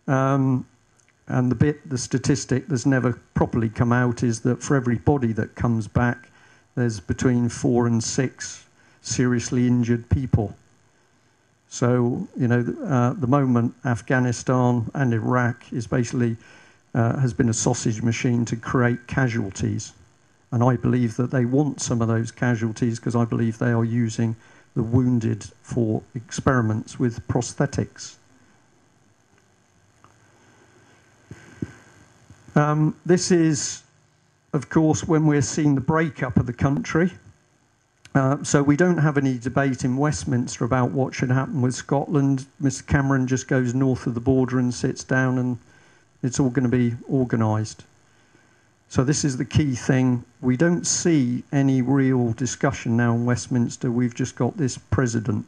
And the statistic that's never properly come out is that for every body that comes back, there's between 4 and 6 seriously injured people. So, the moment Afghanistan and Iraq is basically has been a sausage machine to create casualties. And I believe that they want some of those casualties because I believe they are using the wounded for experiments with prosthetics. This is, of course, when we're seeing the breakup of the country. So we don't have any debate in Westminster about what should happen with Scotland. Mr Cameron just goes north of the border and sits down, and it's all going to be organised. So this is the key thing. We don't see any real discussion now in Westminster. We've just got this president.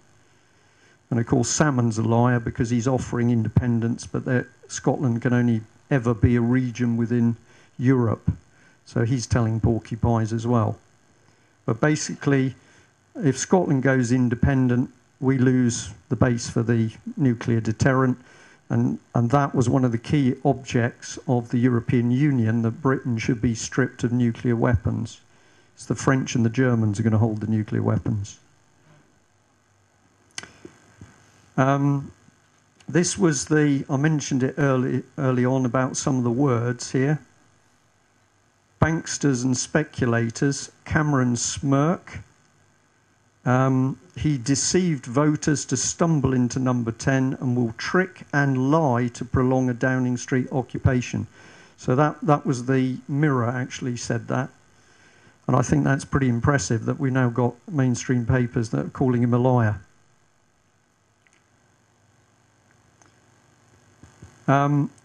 And of course Salmon's a liar because he's offering independence, but Scotland can only ever be a region within Europe. So he's telling porcupines as well. But basically, if Scotland goes independent, we lose the base for the nuclear deterrent. And that was one of the key objects of the European Union, that Britain should be stripped of nuclear weapons. It's the French and the Germans are going to hold the nuclear weapons. This was I mentioned it early on about some of the words here. Banksters and speculators, Cameron smirk. He deceived voters to stumble into number 10 and will trick and lie to prolong a Downing Street occupation. So that was the Mirror actually said that. And I think that's pretty impressive that we now got mainstream papers that are calling him a liar.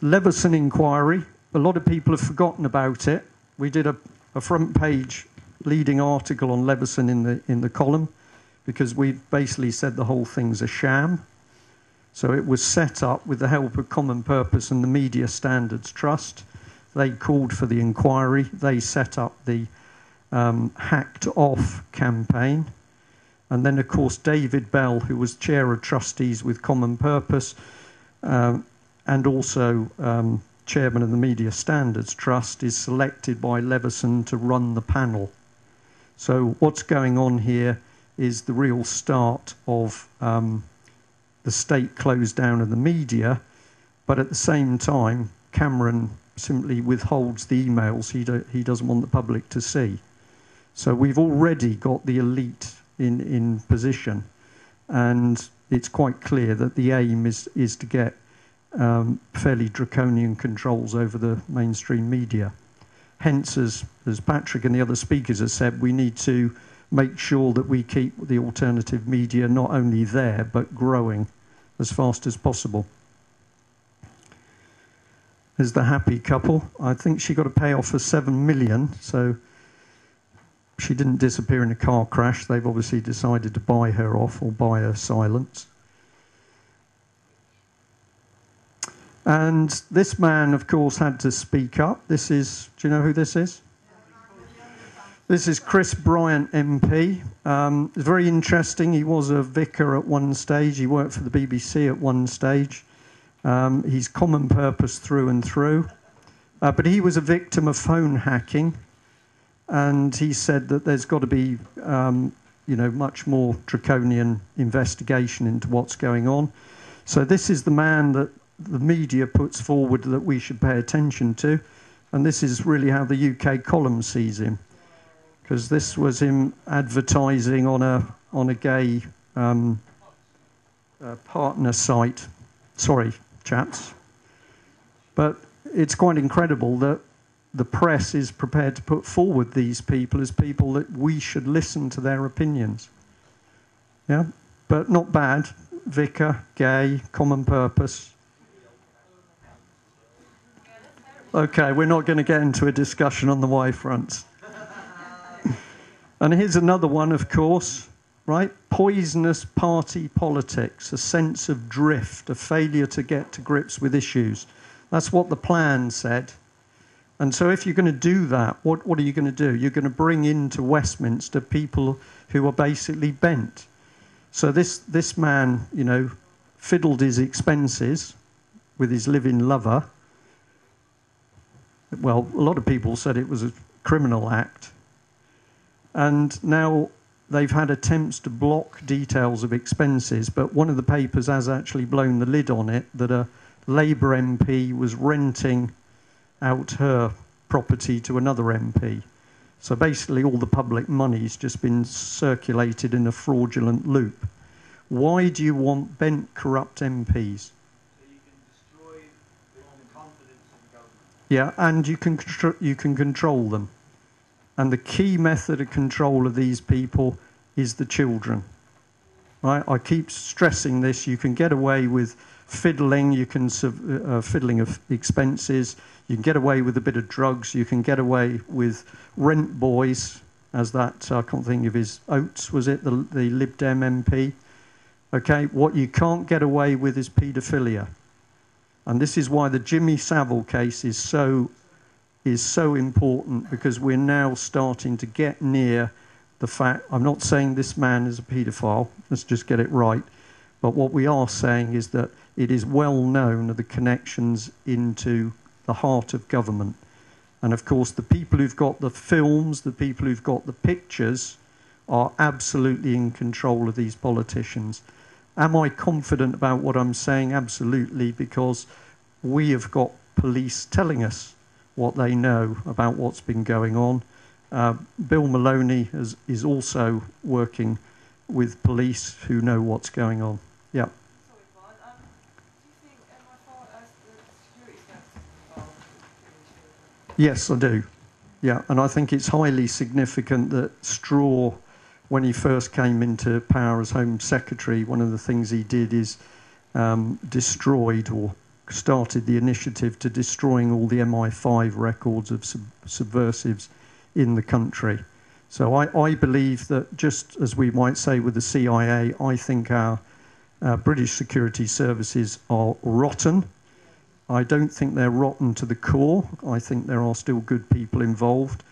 Leveson inquiry. A lot of people have forgotten about it. We did a front page leading article on Leveson in the column, because we basically said the whole thing's a sham. So it was set up with the help of Common Purpose and the Media Standards Trust. They called for the inquiry. They set up the Hacked Off campaign. And then, of course, David Bell, who was chair of trustees with Common Purpose, and also chairman of the Media Standards Trust, is selected by Leveson to run the panel. So what's going on here is the real start of the state close down of the media, but at the same time, Cameron simply withholds the emails he doesn't want the public to see. So we've already got the elite in position, and it's quite clear that the aim is to get fairly draconian controls over the mainstream media. Hence, as Patrick and the other speakers have said, we need to make sure that we keep the alternative media not only there, but growing as fast as possible. There's the happy couple. I think she got a payoff for $7 million, so she didn't disappear in a car crash. They've obviously decided to buy her off or buy her silence. And this man, of course, had to speak up. This is, do you know who this is? This is Chris Bryant MP. It's very interesting. He was a vicar at one stage. He worked for the BBC at one stage. He's Common Purpose through and through. But he was a victim of phone hacking. And he said that there's got to be, much more draconian investigation into what's going on. So this is the man that the media puts forward that we should pay attention to, and this is really how the UK column sees him, because this was him advertising on a gay partner site. Sorry, chaps, but it's quite incredible that the press is prepared to put forward these people as people that we should listen to their opinions. Yeah, but not bad. Vicar, gay, Common Purpose. Okay, we're not going to get into a discussion on the Y fronts. And here's another one, of course, right? Poisonous party politics, a sense of drift, a failure to get to grips with issues. That's what the plan said. And so if you're going to do that, what are you going to do? You're going to bring into Westminster people who are basically bent. So this man, fiddled his expenses with his live-in lover. Well, a lot of people said it was a criminal act. And now they've had attempts to block details of expenses, but one of the papers has actually blown the lid on it, that a Labour MP was renting out her property to another MP. So basically all the public money's just been circulated in a fraudulent loop. Why do you want bent, corrupt MPs? Yeah, and you can control them. And the key method of control of these people is the children. Right? I keep stressing this. You can get away with fiddling, fiddling of expenses, you can get away with a bit of drugs, you can get away with rent boys, as that, I can't think of his, Oates, was it, the Lib Dem MP? Okay, what you can't get away with is paedophilia. And this is why the Jimmy Savile case is so important, because we're now starting to get near the fact, I'm not saying this man is a paedophile, let's just get it right, but what we are saying is that it is well known of the connections into the heart of government. And of course, the people who've got the films, the people who've got the pictures, are absolutely in control of these politicians. Am I confident about what I'm saying? Absolutely, because we have got police telling us what they know about what's been going on. Bill Maloney is also working with police who know what's going on. Yeah. Sorry, Brian. Do you think MI5 as the security staff is involved? Yes, I do. Yeah, and I think it's highly significant that Straw, when he first came into power as Home Secretary, one of the things he did is destroyed or started the initiative to destroying all the MI5 records of subversives in the country. So I believe that, just as we might say with the CIA, I think our British security services are rotten. I don't think they're rotten to the core. I think there are still good people involved.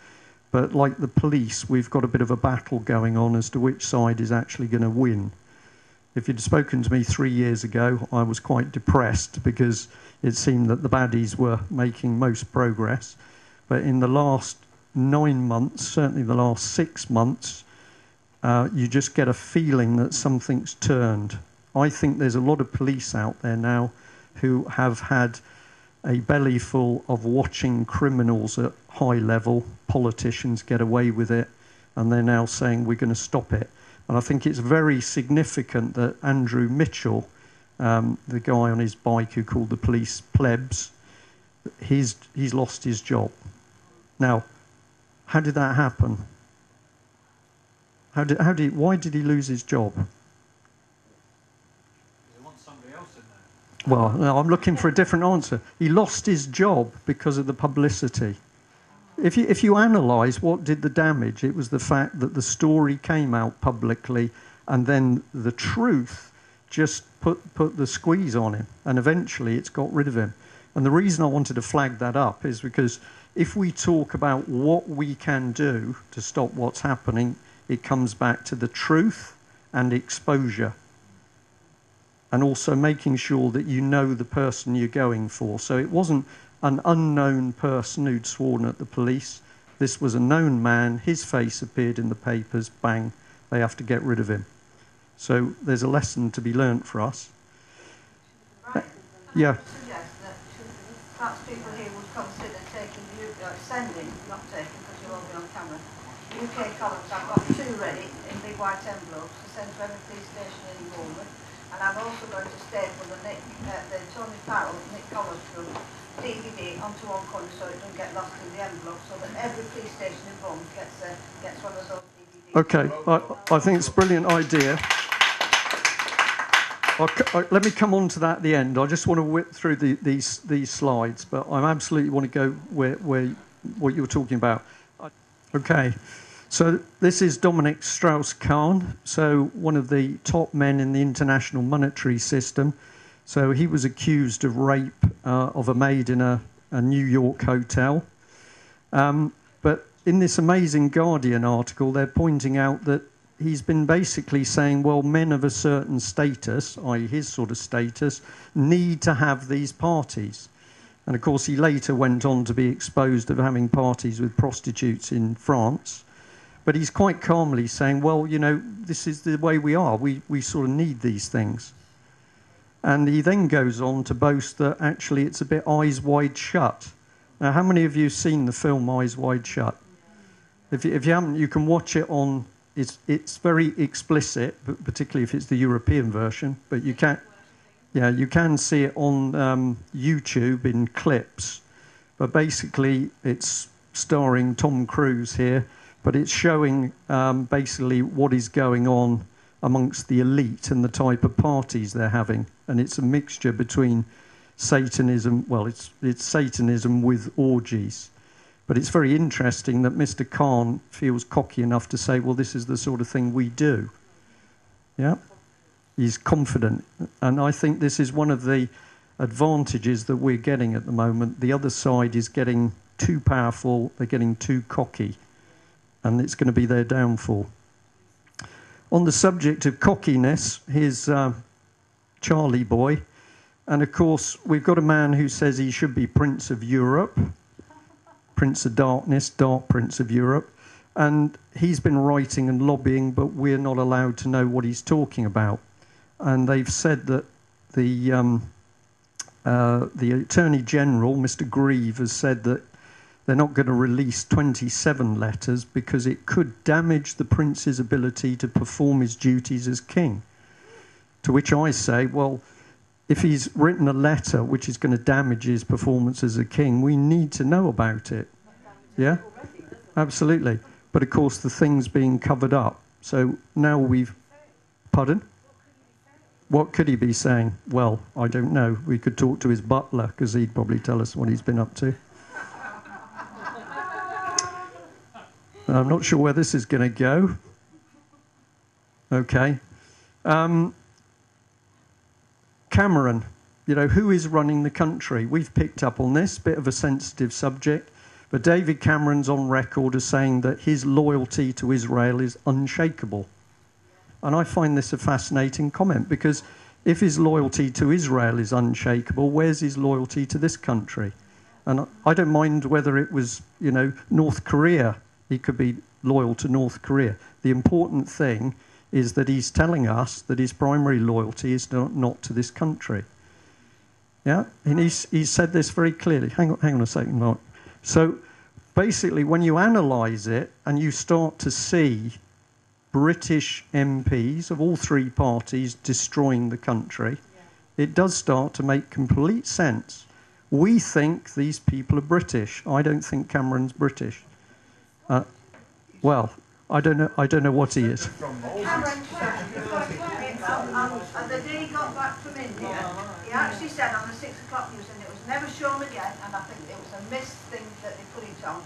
But like the police, we've got a bit of a battle going on as to which side is actually going to win. If you'd spoken to me 3 years ago, I was quite depressed because it seemed that the baddies were making most progress. But in the last 9 months, certainly the last 6 months, you just get a feeling that something's turned. I think there's a lot of police out there now who have had a belly full of watching criminals at high level, politicians get away with it, and they're now saying we're going to stop it. And I think it's very significant that Andrew Mitchell, the guy on his bike who called the police plebs, he's lost his job. Now, how did that happen? Why did he lose his job? Well, no, I'm looking for a different answer. He lost his job because of the publicity. If you analyse what did the damage, it was the fact that the story came out publicly and then the truth just put the squeeze on him, and eventually it's got rid of him. And the reason I wanted to flag that up is because if we talk about what we can do to stop what's happening, it comes back to the truth and exposure. And also making sure that you know the person you're going for. So it wasn't an unknown person who'd sworn at the police. This was a known man. His face appeared in the papers. Bang, they have to get rid of him. So there's a lesson to be learnt for us. Right. Yeah. I suggest that perhaps people here would consider taking sending, not taking because you'll all be on camera, UK columns. I've got 2 ready in big white envelopes to send to every police station in Bournemouth. And I'm also going to staple the Tony Farrell, Nick Collins's DVD onto one corner so it doesn't get lost in the envelope, so that every police station in Bournemouth gets one of those DVDs. Okay, I think it's a brilliant idea. Let me come on to that at the end. I just want to whip through these slides, but I absolutely want to go where what you were talking about. Okay. So this is Dominic Strauss-Kahn, so one of the top men in the international monetary system. So he was accused of rape of a maid in a New York hotel. But in this amazing Guardian article, they're pointing out that he's been basically saying, well, men of a certain status, i.e. his sort of status, need to have these parties. And of course, he later went on to be exposed of having parties with prostitutes in France. But he's quite calmly saying, well, you know, this is the way we are. We sort of need these things. And he then goes on to boast that actually it's a bit Eyes Wide Shut. Now, how many of you have seen the film Eyes Wide Shut? If you haven't, you can watch it on... It's very explicit, particularly if it's the European version. But you can see it on YouTube in clips. But basically, it's starring Tom Cruise here. but it's showing basically what is going on amongst the elite and the type of parties they're having. And it's a mixture between Satanism, well, it's Satanism with orgies. But it's very interesting that Mr. Khan feels cocky enough to say, well, this is the sort of thing we do. Yeah? He's confident. And I think this is one of the advantages that we're getting at the moment. The other side is getting too powerful, they're getting too cocky, and it's going to be their downfall. On the subject of cockiness, here's Charlie Boy. And of course, we've got a man who says he should be Prince of Europe, Prince of Darkness, Dark Prince of Europe. And he's been writing and lobbying, but we're not allowed to know what he's talking about. And they've said that the Attorney General, Mr. Grieve, has said that they're not going to release 27 letters because it could damage the prince's ability to perform his duties as king. To which I say, well, if he's written a letter which is going to damage his performance as a king, we need to know about it. Yeah? Absolutely. But of course, the thing's being covered up. So now we've... Pardon? What could he be saying? Well, I don't know. We could talk to his butler, because he'd probably tell us what he's been up to. I'm not sure where this is going to go. Okay. Cameron, you know, who is running the country? We've picked up on this, bit of a sensitive subject, but David Cameron's on record as saying that his loyalty to Israel is unshakable. And I find this a fascinating comment, because if his loyalty to Israel is unshakable, where's his loyalty to this country? And I don't mind whether it was, you know, North Korea. He could be loyal to North Korea. The important thing is that he's telling us that his primary loyalty is not to this country. Yeah? And he's said this very clearly. Hang on a second, Mark. So basically, when you analyse it and you start to see British MPs of all three parties destroying the country, it does start to make complete sense. We think these people are British. I don't think Cameron's British. Well, I don't know what he is. Cameron said, and the day he got back from India, he actually said on the 6 o'clock news, and it was never shown again, and I think it was a missed thing that they put it on.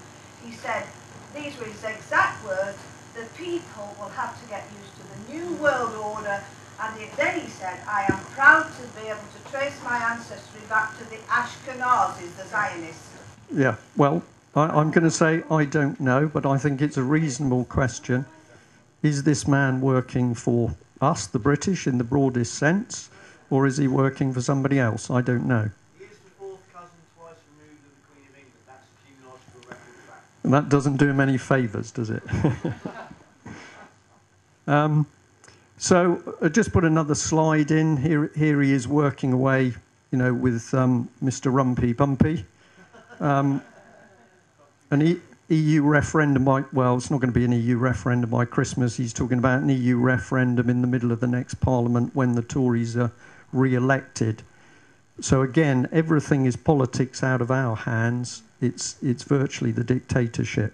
He said, these were his exact words, the people will have to get used to the new world order. And then he said, I am proud to be able to trace my ancestry back to the Ashkenazis, the Zionists. Yeah, well, I'm going to say I don't know, but I think it's a reasonable question. Is this man working for us, the British, in the broadest sense, or is he working for somebody else? I don't know. He is the fourth cousin twice removed of the Queen of England. That's a genealogical record fact. And that doesn't do him any favours, does it? So I just put another slide in. Here he is working away, you know, with Mr. Rumpy Bumpy. An EU referendum well, it's not going to be an EU referendum by Christmas. He's talking about an EU referendum in the middle of the next Parliament when the Tories are re-elected. So again, everything is politics out of our hands. It's virtually the dictatorship.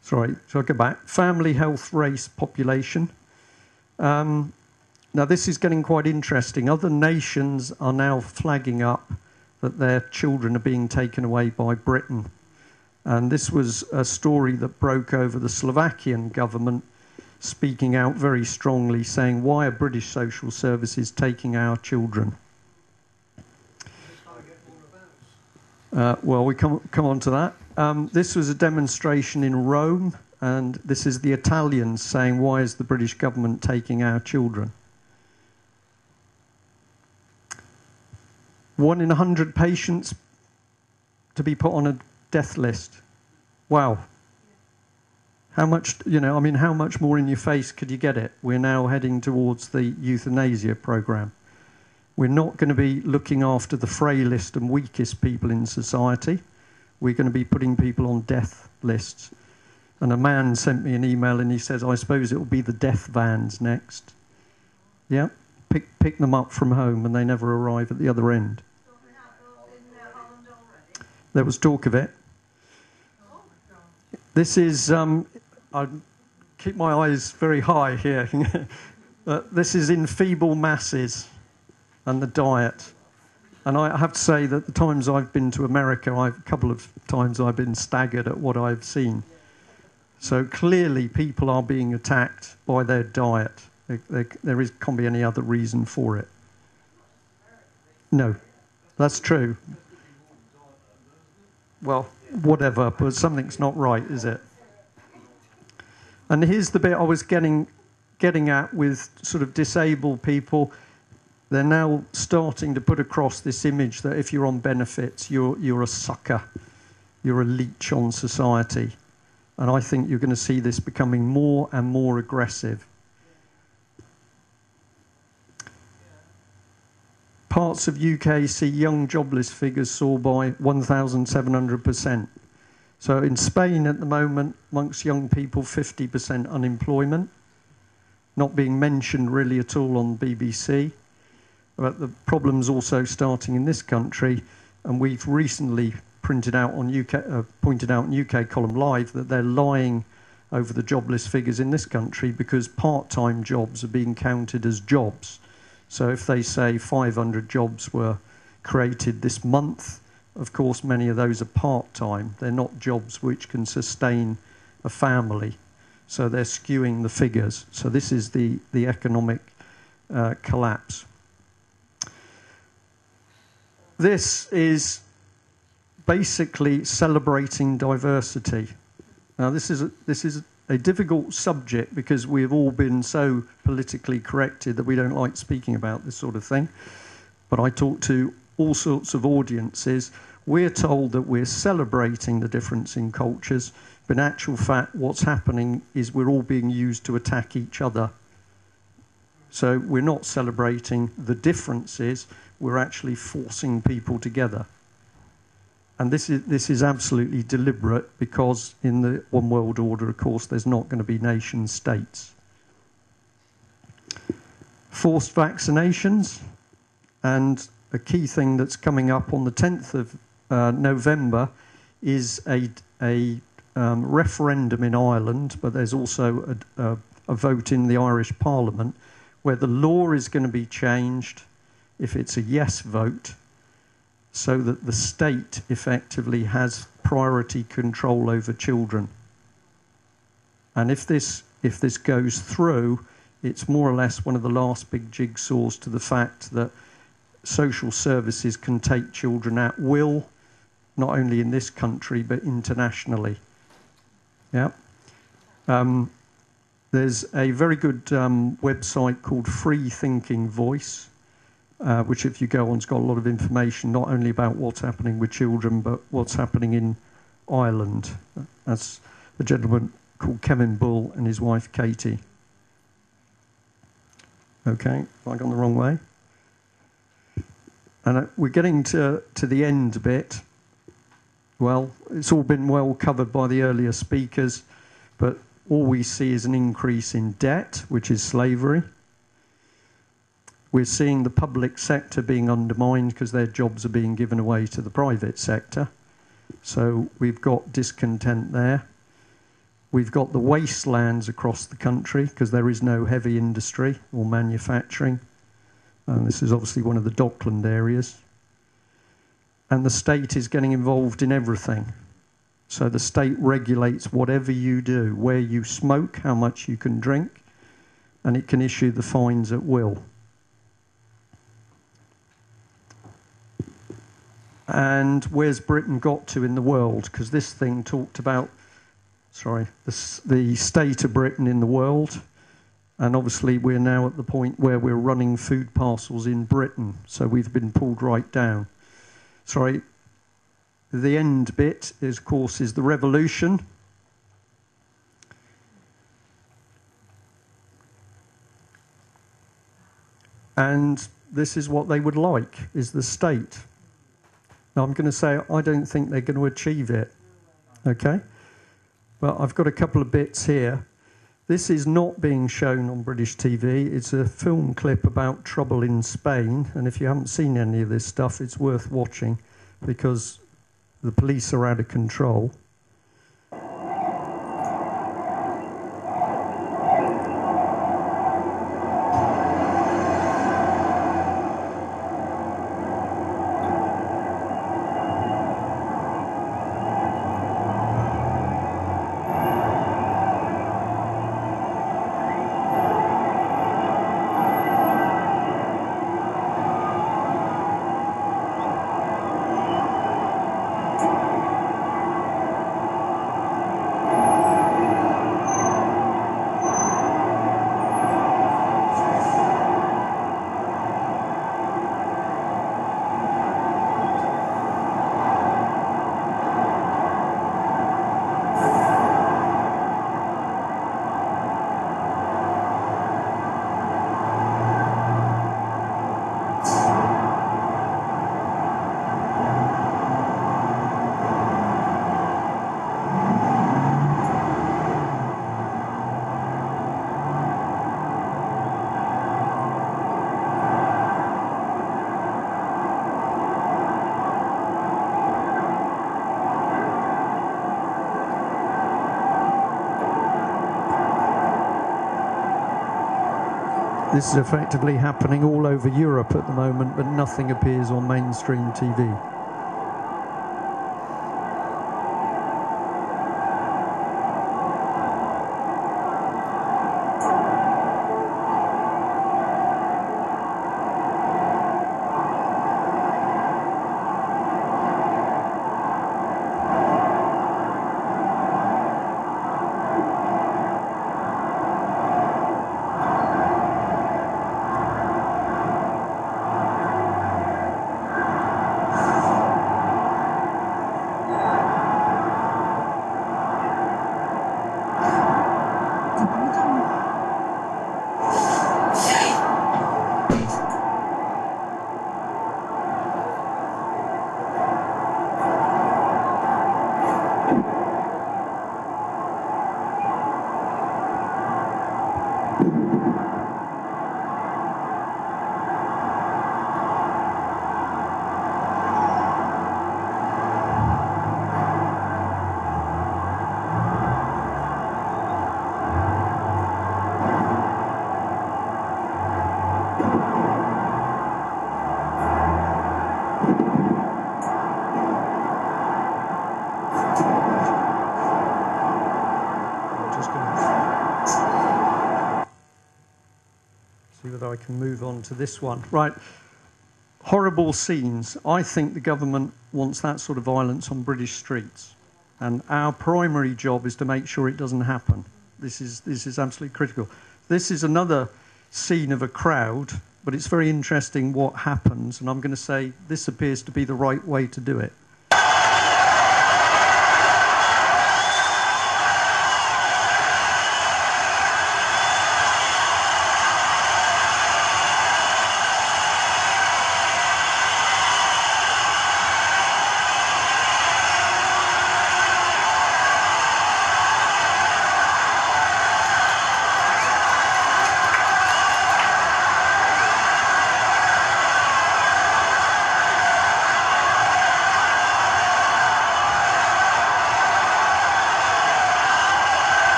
Sorry, shall I go back? Family, health, race, population. Now this is getting quite interesting. Other nations are now flagging up that their children are being taken away by Britain. And this was a story that broke over the Slovakian government speaking out very strongly, saying, why are British social services taking our children? Well, we come on to that. This was a demonstration in Rome, and this is the Italians saying, why is the British government taking our children? 1 in 100 patients to be put on a death list. Wow. How much, you know, I mean, how much more in your face could you get it? We're now heading towards the euthanasia program. We're not going to be looking after the frailest and weakest people in society. We're going to be putting people on death lists. And a man sent me an email and he says, I suppose it will be the death vans next. Yeah, pick them up from home and they never arrive at the other end. There was talk of it. This is, I keep my eyes very high here. This is in feeble masses and the diet. And I have to say that the times I've been to America, a couple of times I've been staggered at what I've seen. So clearly people are being attacked by their diet. There can't be any other reason for it. No, that's true. Well, whatever, but something's not right, is it? And here's the bit I was getting at with sort of disabled people. They're now starting to put across this image that if you're on benefits, you're a sucker. You're a leech on society. And I think you're going to see this becoming more and more aggressive. Parts of UK see young jobless figures soar by 1,700%. So in Spain at the moment, amongst young people, 50% unemployment. Not being mentioned really at all on BBC. But the problem's also starting in this country, and we've recently pointed out in UK Column Live that they're lying over the jobless figures in this country because part-time jobs are being counted as jobs. So if they say 500 jobs were created this month, of course many of those are part-time. They're not jobs which can sustain a family. So they're skewing the figures. So this is the economic collapse. This is basically celebrating diversity. Now this is a difficult subject because we've all been so politically corrected that we don't like speaking about this sort of thing. But I talk to all sorts of audiences. We're told that we're celebrating the difference in cultures, but in actual fact what's happening is we're all being used to attack each other. So we're not celebrating the differences, we're actually forcing people together. And this is absolutely deliberate because in the one world order, of course, there's not going to be nation states. Forced vaccinations, and a key thing that's coming up on the 10th of November is a referendum in Ireland, but there's also a vote in the Irish Parliament where the law is going to be changed if it's a yes vote, so that the state effectively has priority control over children. And if this goes through, it's more or less one of the last big jigsaws to the fact that social services can take children at will, not only in this country, but internationally. Yeah. There's a very good website called Free Thinking Voice, which if you go on, has got a lot of information, not only about what's happening with children, but what's happening in Ireland. That's a gentleman called Kevin Bull and his wife Katie. Okay, have I gone the wrong way? And we're getting to the end a bit. Well, it's all been well covered by the earlier speakers, but all we see is an increase in debt, which is slavery. We're seeing the public sector being undermined because their jobs are being given away to the private sector. So we've got discontent there. We've got the wastelands across the country because there is no heavy industry or manufacturing. And this is obviously one of the Dockland areas. And the state is getting involved in everything. So the state regulates whatever you do, where you smoke, how much you can drink, and it can issue the fines at will. And where's Britain got to in the world? Because this thing talked about, the state of Britain in the world. And obviously we're now at the point where we're running food parcels in Britain. So we've been pulled right down. The end bit, of course, is the revolution. And this is what they would like, is the state. Now, I'm going to say I don't think they're going to achieve it, okay? But I've got a couple of bits here. This is not being shown on British TV. It's a film clip about trouble in Spain. And if you haven't seen any of this stuff, it's worth watching because the police are out of control. This is effectively happening all over Europe at the moment, but nothing appears on mainstream TV. I can move on to this one. Right, horrible scenes. I think the government wants that sort of violence on British streets, and our primary job is to make sure it doesn't happen. This is absolutely critical. This is another scene of a crowd, but it's very interesting what happens, and I'm going to say this appears to be the right way to do it.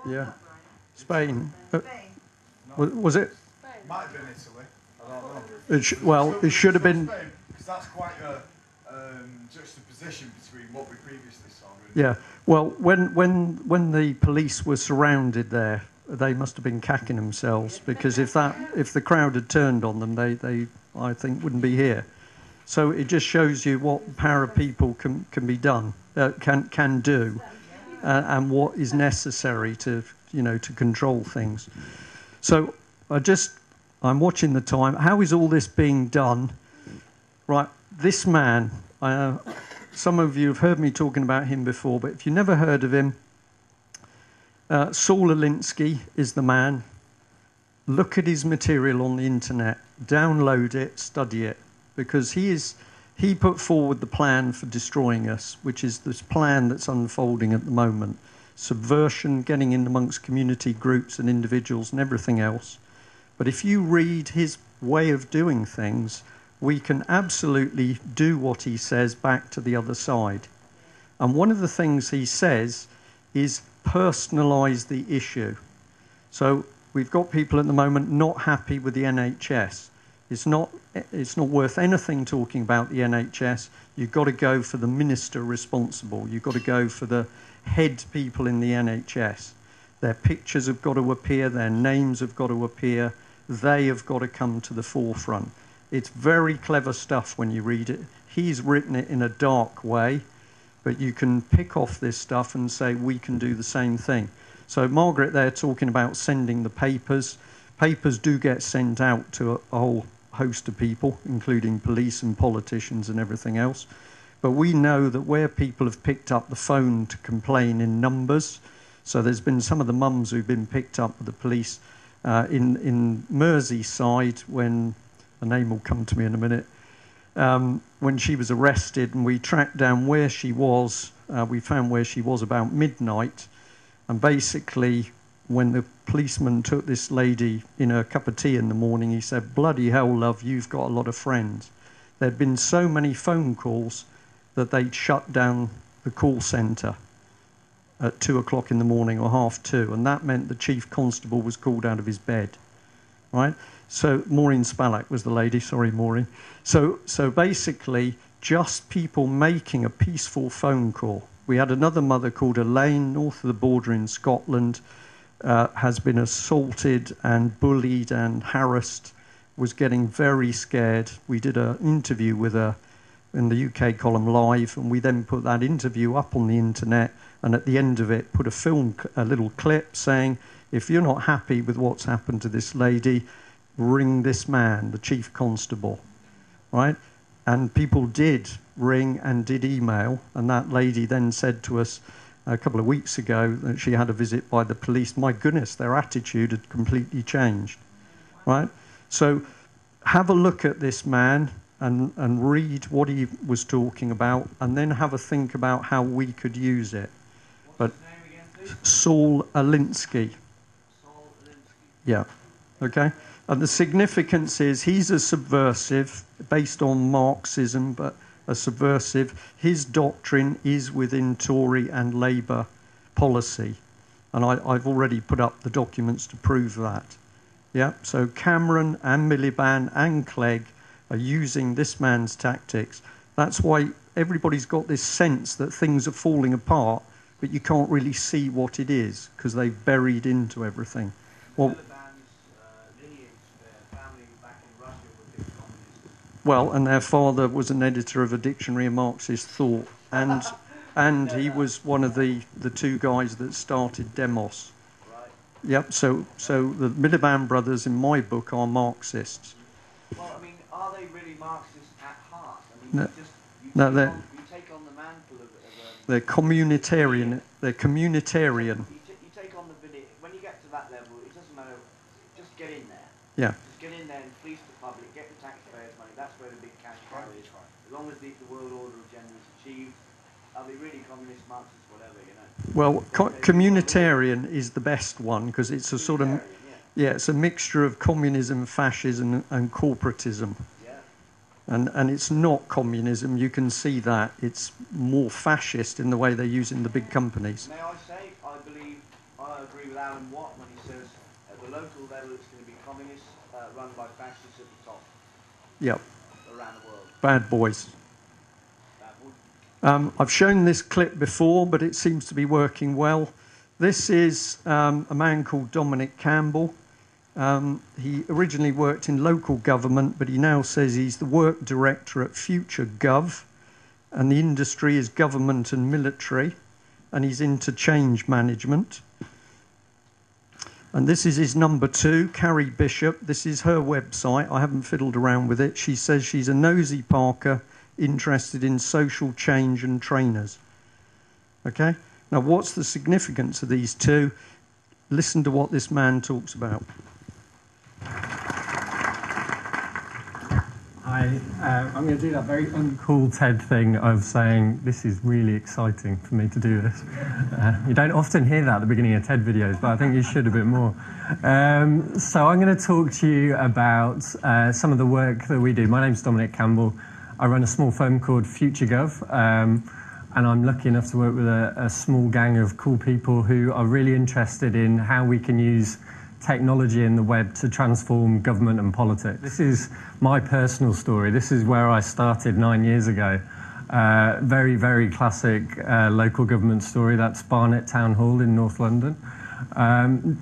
Yeah, Spain. Was it? Might have been Italy. I don't know. Well, it should have been. Because that's quite a juxtaposition between what we previously saw. Yeah. Well, when the police were surrounded there, they must have been cacking themselves, because if the crowd had turned on them, they I think wouldn't be here. So it just shows you what para people can be done, can do. And what is necessary to control things. So I'm watching the time. How is all this being done? Right, this man. Some of you have heard me talking about him before, but if you've never heard of him, Saul Alinsky is the man. Look at his material on the internet. Download it, study it, because he put forward the plan for destroying us, which is this plan that's unfolding at the moment. Subversion, getting in amongst community groups and individuals and everything else. But if you read his way of doing things, we can absolutely do what he says back to the other side. And one of the things he says is personalise the issue. So we've got people at the moment not happy with the NHS. It's not worth anything talking about the NHS. You've got to go for the minister responsible. You've got to go for the head people in the NHS. Their pictures have got to appear. Their names have got to appear. They have got to come to the forefront. It's very clever stuff when you read it. He's written it in a dark way, but you can pick off this stuff and say, we can do the same thing. So Margaret there talking about sending the papers. Papers do get sent out to a whole host of people, including police and politicians and everything else. But we know that where people have picked up the phone to complain in numbers, so there's been some of the mums who've been picked up with the police in Merseyside, when the name will come to me in a minute, when she was arrested, and we tracked down where she was. We found where she was about midnight, and basically when the policeman took this lady in her cup of tea in the morning, he said, "Bloody hell, love, you've got a lot of friends." There'd been so many phone calls that they'd shut down the call centre at 2 o'clock in the morning or 2:30, and that meant the chief constable was called out of his bed, right? So Maureen Spalak was the lady, sorry Maureen. So basically just people making a peaceful phone call. We had another mother called Elaine, north of the border in Scotland, has been assaulted and bullied and harassed, was getting very scared. We did an interview with her in the UK column live, and we then put that interview up on the internet, and at the end of it put a little clip saying, if you're not happy with what's happened to this lady, ring this man, the chief constable, right? And people did ring and did email, and that lady then said to us a couple of weeks ago that she had a visit by the police. My goodness, their attitude had completely changed, right? So have a look at this man and read what he was talking about, and then have a think about how we could use it. But What's his name again, please? Saul Alinsky. Saul Alinsky. Yeah, okay. And the significance is he's a subversive, based on Marxism, but a subversive. His doctrine is within Tory and Labour policy. And I've already put up the documents to prove that. Yeah, so Cameron and Miliband and Clegg are using this man's tactics. That's why everybody's got this sense that things are falling apart, but you can't really see what it is, because they've buried into everything. Well, well, and their father was an editor of a dictionary of Marxist thought, and he was one of the two guys that started Demos. Right. Yep, so the Miliband brothers in my book are Marxists. Well, I mean, are they really Marxists at heart? I mean, No. you take on the mantle of they're communitarian. They're communitarian. you take on the video. When you get to that level, it doesn't matter. Just get in there. Yeah. Just get in there and fleece the public, get the taxpayers' money. That's where the big cash cow is. As long as the world order agenda is achieved, are they really communist, Marxists, whatever, you know? Well, communitarian is the best one, because it's a sort of, yeah, it's a mixture of communism, fascism, and corporatism. Yeah. And it's not communism. You can see that it's more fascist in the way they're using the big companies. May I say, I agree with Alan Watt when he says at the local level it's going to be communists run by fascists at the top. Yep. Around the world. Bad boys. I've shown this clip before, but it seems to be working well. This is a man called Dominic Campbell. He originally worked in local government, but he now says he's the work director at Future Gov, and the industry is government and military, and he's into change management. And this is his number 2, Carrie Bishop. This is her website. I haven't fiddled around with it. She says she's a nosy Parker, interested in social change and trainers. Okay? Now, what's the significance of these two? Listen to what this man talks about. I'm going to do that very uncool TED thing of saying this is really exciting for me to do this. You don't often hear that at the beginning of TED videos, but I think you should a bit more. So I'm going to talk to you about some of the work that we do. My name's Dominic Campbell. I run a small firm called FutureGov, and I'm lucky enough to work with a small gang of cool people who are really interested in how we can use technology and the web to transform government and politics. This is my personal story. This is where I started 9 years ago. Very, very classic local government story. That's Barnet Town Hall in North London.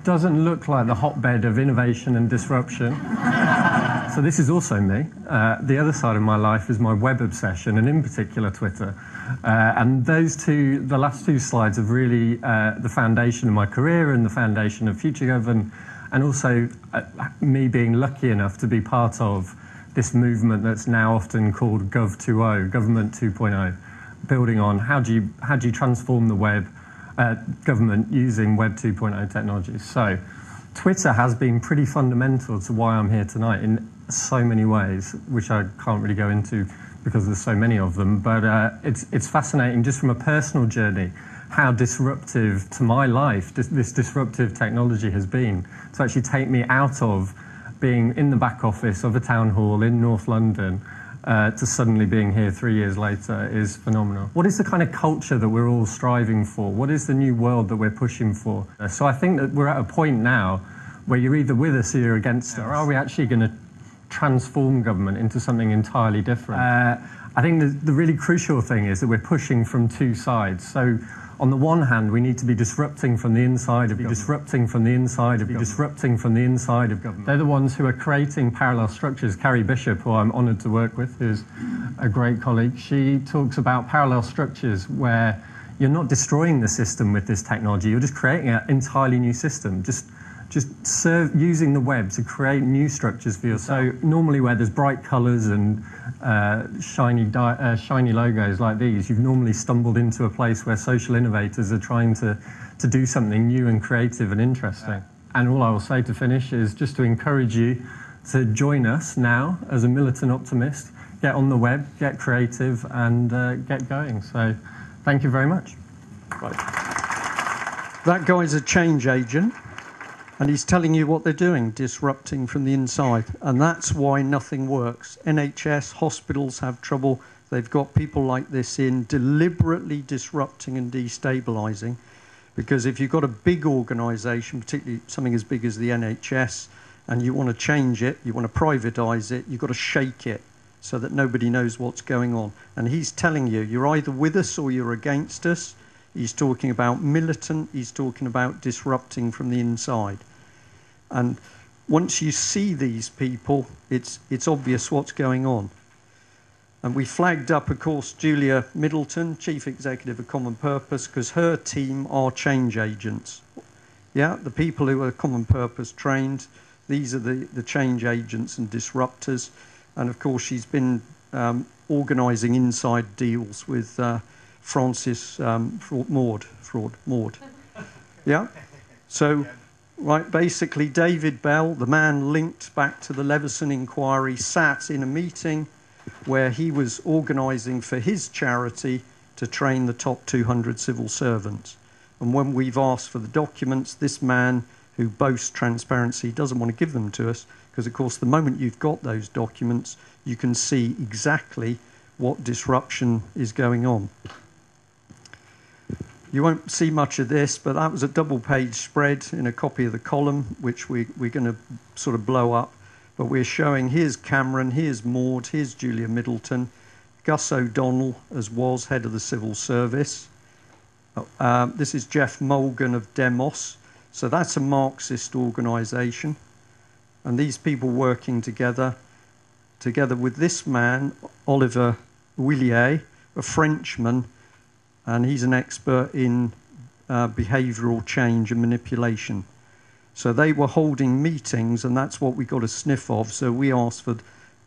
Doesn't look like the hotbed of innovation and disruption. So this is also me. The other side of my life is my web obsession, and in particular Twitter. And the last two slides are really the foundation of my career and the foundation of FutureGov, and also me being lucky enough to be part of this movement that's now often called Gov 2.0, Government 2.0, building on how do you transform the web government using Web 2.0 technologies. So Twitter has been pretty fundamental to why I'm here tonight in so many ways, which I can't really go into because there's so many of them, but it's fascinating just from a personal journey how disruptive to my life this disruptive technology has been to actually take me out of being in the back office of a town hall in North London to suddenly being here 3 years later is phenomenal. What is the kind of culture that we're all striving for? What is the new world that we're pushing for? So I think that we're at a point now where you're either with us or you're against us. Or are we actually going to transform government into something entirely different? I think the really crucial thing is that we're pushing from two sides. So on the one hand, we need to be disrupting from the inside of government. They're the ones who are creating parallel structures. Carrie Bishop, who I'm honoured to work with, who's a great colleague, she talks about parallel structures where you're not destroying the system with this technology, you're just creating an entirely new system. Just using the web to create new structures for yourself. So normally where there's bright colours and shiny logos like these, you've normally stumbled into a place where social innovators are trying to do something new and creative and interesting. And all I will say to finish is just to encourage you to join us now as a militant optimist, get on the web, get creative and get going. So thank you very much. Right. That guy's a change agent. And he's telling you what they're doing, disrupting from the inside. And that's why nothing works. NHS, hospitals have trouble. They've got people like this in, deliberately disrupting and destabilising. Because if you've got a big organisation, particularly something as big as the NHS, and you want to change it, you want to privatise it, you've got to shake it so that nobody knows what's going on. And he's telling you, you're either with us or you're against us. He's talking about militant, he's talking about disrupting from the inside. And once you see these people, it's obvious what's going on. And we flagged up, of course, Julia Middleton, Chief Executive of Common Purpose, because her team are change agents. Yeah, the people who are Common Purpose trained, these are the change agents and disruptors. And of course, she's been organising inside deals with Francis Maud. Yeah? So, right, basically David Bell, the man linked back to the Leveson inquiry, sat in a meeting where he was organising for his charity to train the top 200 civil servants. And when we've asked for the documents, this man who boasts transparency doesn't want to give them to us because, of course, the moment you've got those documents, you can see exactly what disruption is going on. You won't see much of this, but that was a double-page spread in a copy of the column, which we're going to sort of blow up. But we're showing, here's Cameron, here's Maud, here's Julia Middleton, Gus O'Donnell, as was head of the civil service. This is Jeff Mulgan of Demos. So that's a Marxist organisation. And these people working together with this man, Oliver Willier, a Frenchman, and he's an expert in behavioural change and manipulation. So they were holding meetings, and that's what we got a sniff of. So we asked for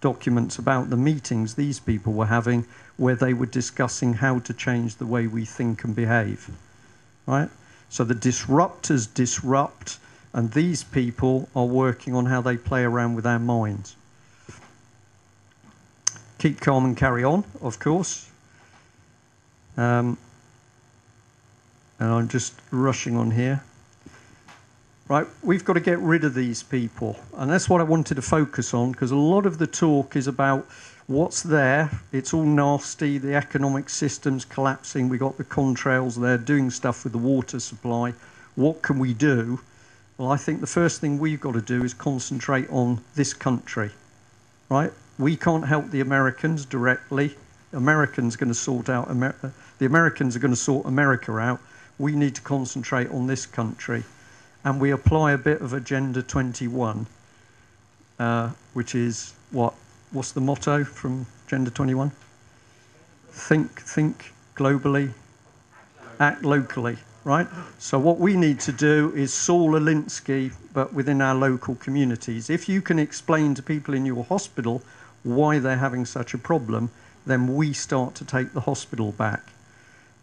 documents about the meetings these people were having, where they were discussing how to change the way we think and behave. Right? So the disruptors disrupt, and these people are working on how they play around with our minds. Keep calm and carry on, of course. And I'm just rushing on here. Right, we've got to get rid of these people. And that's what I wanted to focus on, because a lot of the talk is about what's there. It's all nasty. The economic system's collapsing. We've got the contrails there doing stuff with the water supply. What can we do? Well, I think the first thing we've got to do is concentrate on this country. Right? We can't help the Americans directly. The Americans are going to sort America out. We need to concentrate on this country. And we apply a bit of Agenda 21, which is what? What's the motto from Agenda 21? Think globally, act locally, right? So what we need to do is Saul Alinsky, but within our local communities. If you can explain to people in your hospital why they're having such a problem, then we start to take the hospital back.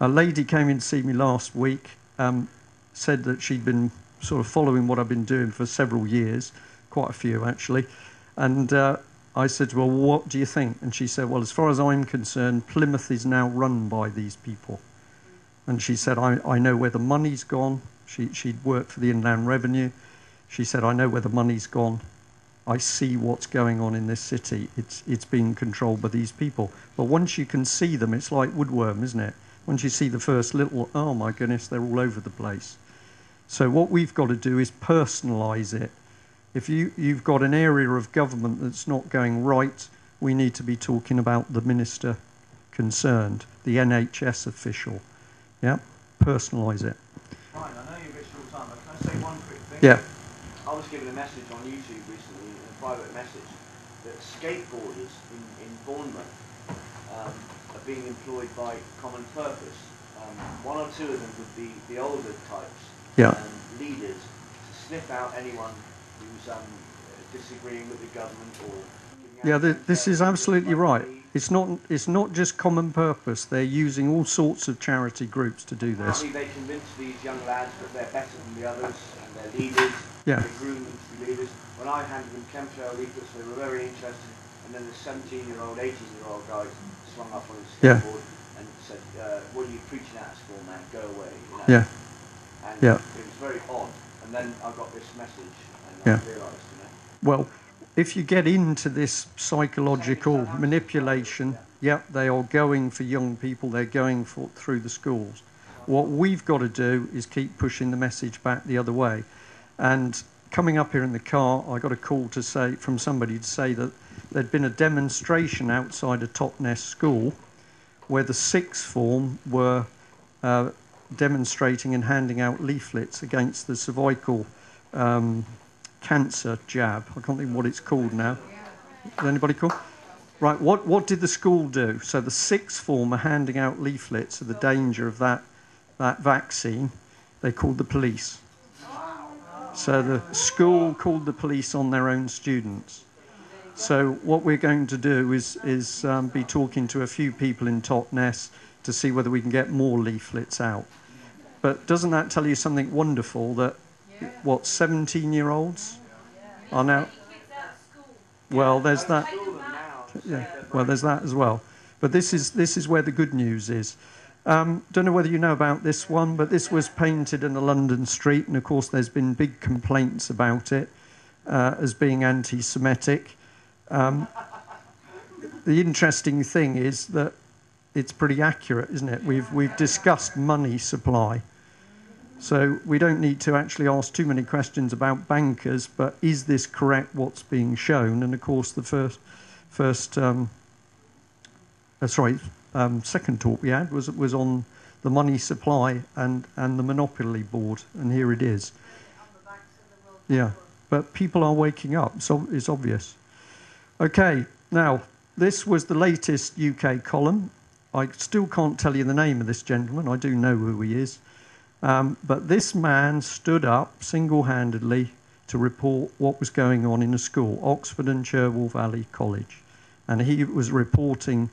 A lady came in to see me last week, said that she'd been sort of following what I've been doing for several years, quite a few actually, and I said to her, well, what do you think? And she said, well, as far as I'm concerned, Plymouth is now run by these people. And she said, I know where the money's gone. She'd worked for the Inland Revenue. She said, I know where the money's gone. I see what's going on in this city. It's being controlled by these people. But once you can see them, it's like woodworm, isn't it? Once you see the first little, oh my goodness, they're all over the place. So what we've got to do is personalise it. If you've got an area of government that's not going right, we need to be talking about the minister concerned, the NHS official. Yeah, personalise it. Fine, I know you're a bit short time, but can I say one quick thing? Yeah. I was given a message on YouTube recently, a private message, that skateboarders in Bournemouth are being employed by Common Purpose. One or two of them would be the older types, leaders, to sniff out anyone who's disagreeing with the government or... Yeah, this is absolutely right. It's not just Common Purpose. They're using all sorts of charity groups to do this. Apparently they convince these young lads that they're better than the others and they're leaders. Yeah. They groom them to be leaders. When I handed them chemtrail leaflets, they were very interested. And then the 17-year-old, 18-year-old guy swung up on his skateboard and said, what are you preaching at us for, man? Go away. You know? Yeah. And Yeah. it was very odd. And then I got this message and I realised, Well, if you get into this psychological manipulation, they are going for young people, they're going through the schools. What we've got to do is keep pushing the message back the other way. And coming up here in the car, I got a call from somebody to say that there'd been a demonstration outside a Totnes school where the sixth form were demonstrating and handing out leaflets against the cervical cancer jab. I can't think what it's called now. Is anybody call? Right, what did the school do? So the sixth form are handing out leaflets of the danger of that vaccine. They called the police. So the school called the police on their own students. So what we're going to do is be talking to a few people in Totnes to see whether we can get more leaflets out. But doesn't that tell you something wonderful that 17-year-olds are now... Well, there's that. Yeah, well, there's that as well. But this is where the good news is. Don't know whether you know about this one, but this was painted in a London street, and of course there's been big complaints about it as being anti-Semitic. The interesting thing is that it's pretty accurate, isn't it? We've discussed money supply. So we don't need to actually ask too many questions about bankers, but is this correct, what's being shown? And of course the second talk we had was on the money supply and the monopoly board, and here it is. Yeah, but people are waking up, so it's obvious. Okay, now this was the latest UK column. I still can't tell you the name of this gentleman. I do know who he is. But this man stood up single-handedly to report what was going on in a school, Oxford and Cherwell Valley College. And he was reporting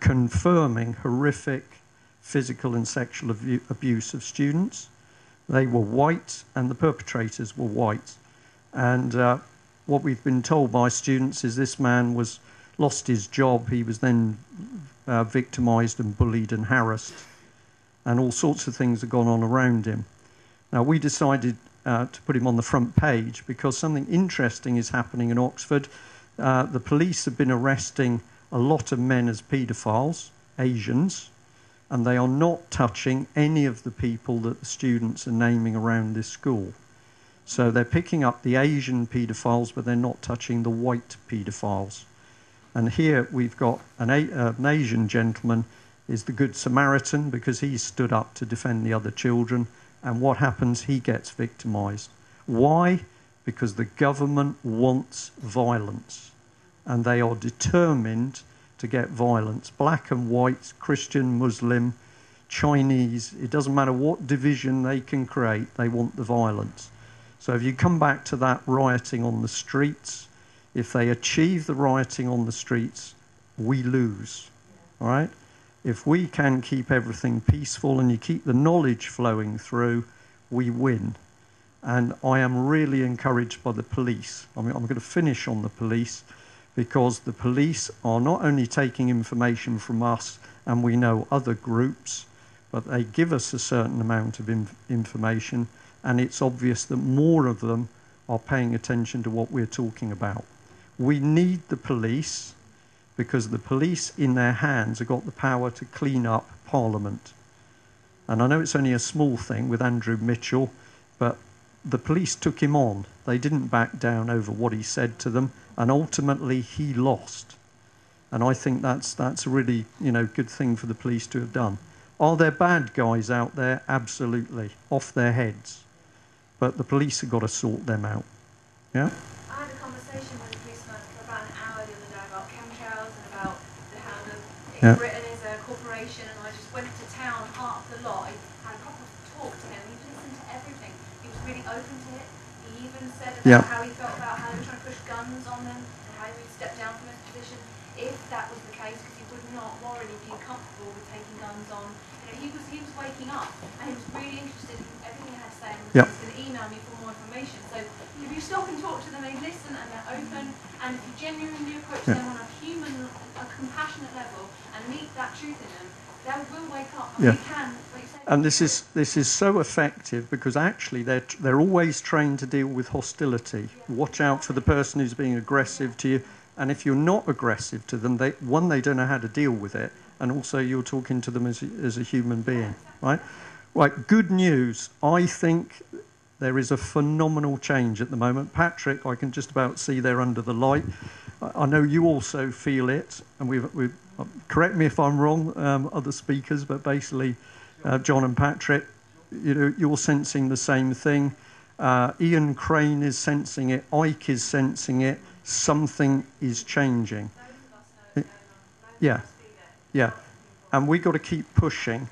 confirming horrific physical and sexual abuse of students. They were white and the perpetrators were white. And what we've been told by students is this man lost his job. He was then victimised and bullied and harassed. And all sorts of things have gone on around him. Now, we decided to put him on the front page because something interesting is happening in Oxford. The police have been arresting a lot of men as paedophiles, Asians, and they are not touching any of the people that the students are naming around this school. So they're picking up the Asian paedophiles, but they're not touching the white paedophiles. And here we've got an Asian gentleman is the Good Samaritan because he stood up to defend the other children. And what happens? He gets victimised. Why? Because the government wants violence. And they are determined to get violence. Black and white, Christian, Muslim, Chinese, it doesn't matter what division they can create, they want the violence. So if you come back to that rioting on the streets, If they achieve the rioting on the streets, we lose, all right? If we can keep everything peaceful and you keep the knowledge flowing through, we win. And I am really encouraged by the police. I mean, I'm going to finish on the police, because the police are not only taking information from us and we know other groups, but they give us a certain amount of information, and it's obvious that more of them are paying attention to what we're talking about. We need the police, because the police in their hands have got the power to clean up Parliament. And I know it's only a small thing with Andrew Mitchell, but the police took him on. They didn't back down over what he said to them, and ultimately he lost. And I think that's a really, good thing for the police to have done. Are there bad guys out there? Absolutely, off their heads. But the police have got to sort them out. Yeah? I had a conversation with a policeman for about an hour the other day about chemtrails and about how Britain is a corporation, and I just went to town, heart of the lot. I had a proper talk to him. He listened to everything. He was really open to it. He even said about how he felt about how they were trying to push guns on them and how he would step down from his position if that was the case, because he would not morally be comfortable with taking guns on. He was waking up, and he was really interested in everything I had to say, and he was going to email me for more information. So if you stop and talk to them, they listen and they're open, and if you genuinely approach them on a compassionate level and meet that truth in them, they will wake up, and we can, like you say. And this is so effective, because actually they're always trained to deal with hostility. Watch out for the person who's being aggressive to you, and if you're not aggressive to them, they don't know how to deal with it. And also you're talking to them as a human being, right? Right, good news. I think there is a phenomenal change at the moment. Patrick, I can just about see there under the light. I know you also feel it, and we've correct me if I'm wrong, other speakers, but basically John and Patrick, you're sensing the same thing. Ian Crane is sensing it. Ike is sensing it. Something is changing. Yeah. Yeah, and we've got to keep pushing.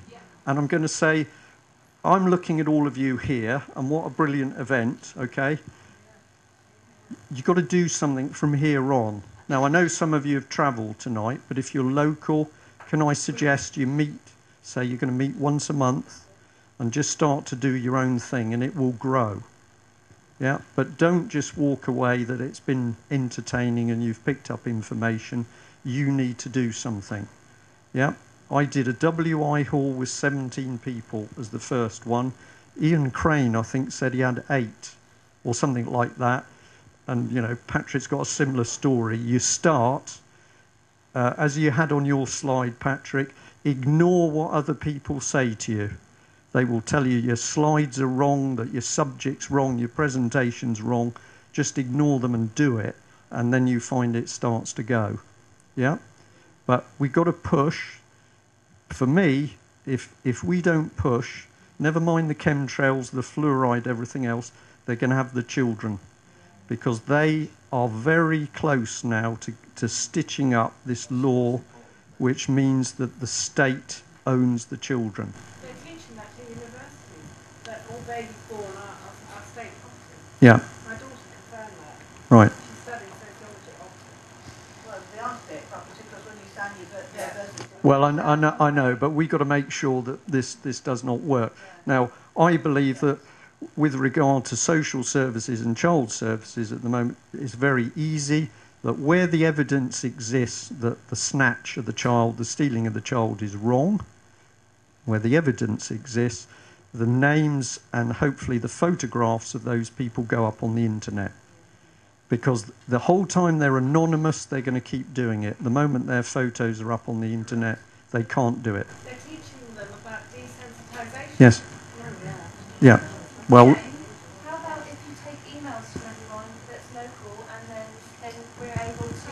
And I'm going to say, I'm looking at all of you here, and what a brilliant event, okay? You've got to do something from here on. Now, I know some of you have travelled tonight, but if you're local, can I suggest you meet, say you're going to meet once a month, and just start to do your own thing, and it will grow. Yeah, but don't just walk away that it's been entertaining and you've picked up information. You need to do something. Yeah, I did a WI hall with 17 people as the first one. Ian Crane, I think, said he had 8 or something like that. And, Patrick's got a similar story. You start, as you had on your slide, Patrick, ignore what other people say to you. They will tell you your slides are wrong, that your subject's wrong, your presentation's wrong. Just ignore them and do it, and then you find it starts to go. Yeah? But we've got to push. For me, if we don't push, never mind the chemtrails, the fluoride, everything else, they're going to have the children. Because they are very close now to stitching up this law, which means that the state owns the children. They're teaching that to universities, that all babies born are state property. Yeah. My daughter confirmed that. Right. She's studying sociology at Oxford. Well, they are state property, because when you sign your university... Well, I know, but we've got to make sure that this does not work. Now, I believe that with regard to social services and child services at the moment, it's very easy that where the evidence exists that the snatch of the child, the stealing of the child is wrong, where the evidence exists, the names and hopefully the photographs of those people go up on the internet. Because the whole time they're anonymous, they're going to keep doing it. The moment their photos are up on the internet, they can't do it. They're teaching them about desensitisation. Yes. Yeah. Well. How about if you take emails from everyone that's local, and then we're able to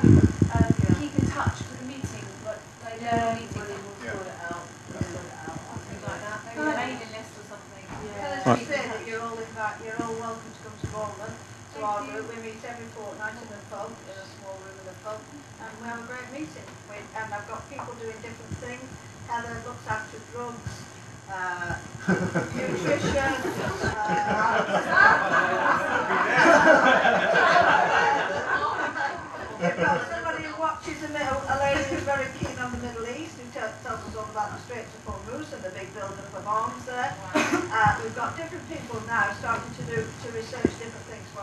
keep in touch for the meeting, but they know the meeting. We'll sort it out. Something like that. Maybe a mailing list or something. Tell us you say that you're all welcome to come to Bournemouth. To our group, we meet every fortnight in a pub, in a small room in a pub, and we have a great meeting. And I've got people doing different things. Heather looks after drugs, nutrition,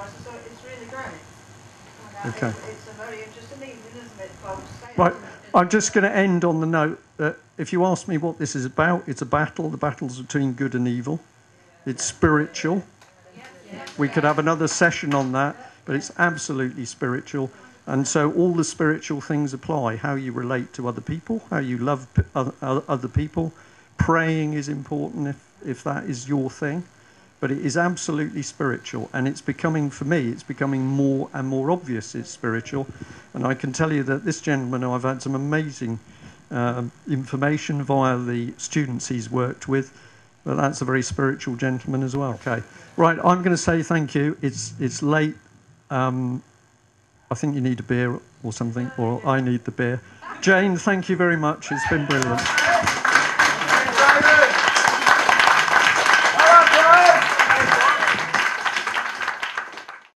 I said, so it's really great. Okay. It's a very interesting evening, isn't it, folks? Right, I'm just going to end on the note that if you ask me what this is about, it's a battle. The battle's between good and evil. It's spiritual. We could have another session on that, but it's absolutely spiritual. And so all the spiritual things apply. How you relate to other people, how you love other people. Praying is important if that is your thing. But it is absolutely spiritual. And it's becoming, for me, it's becoming more and more obvious it's spiritual. And I can tell you that this gentleman, I've had some amazing information via the students he's worked with. But that's a very spiritual gentleman as well. Okay. Right, I'm going to say thank you. It's late. I think you need a beer or something, or I need the beer. Jane, thank you very much. It's been brilliant.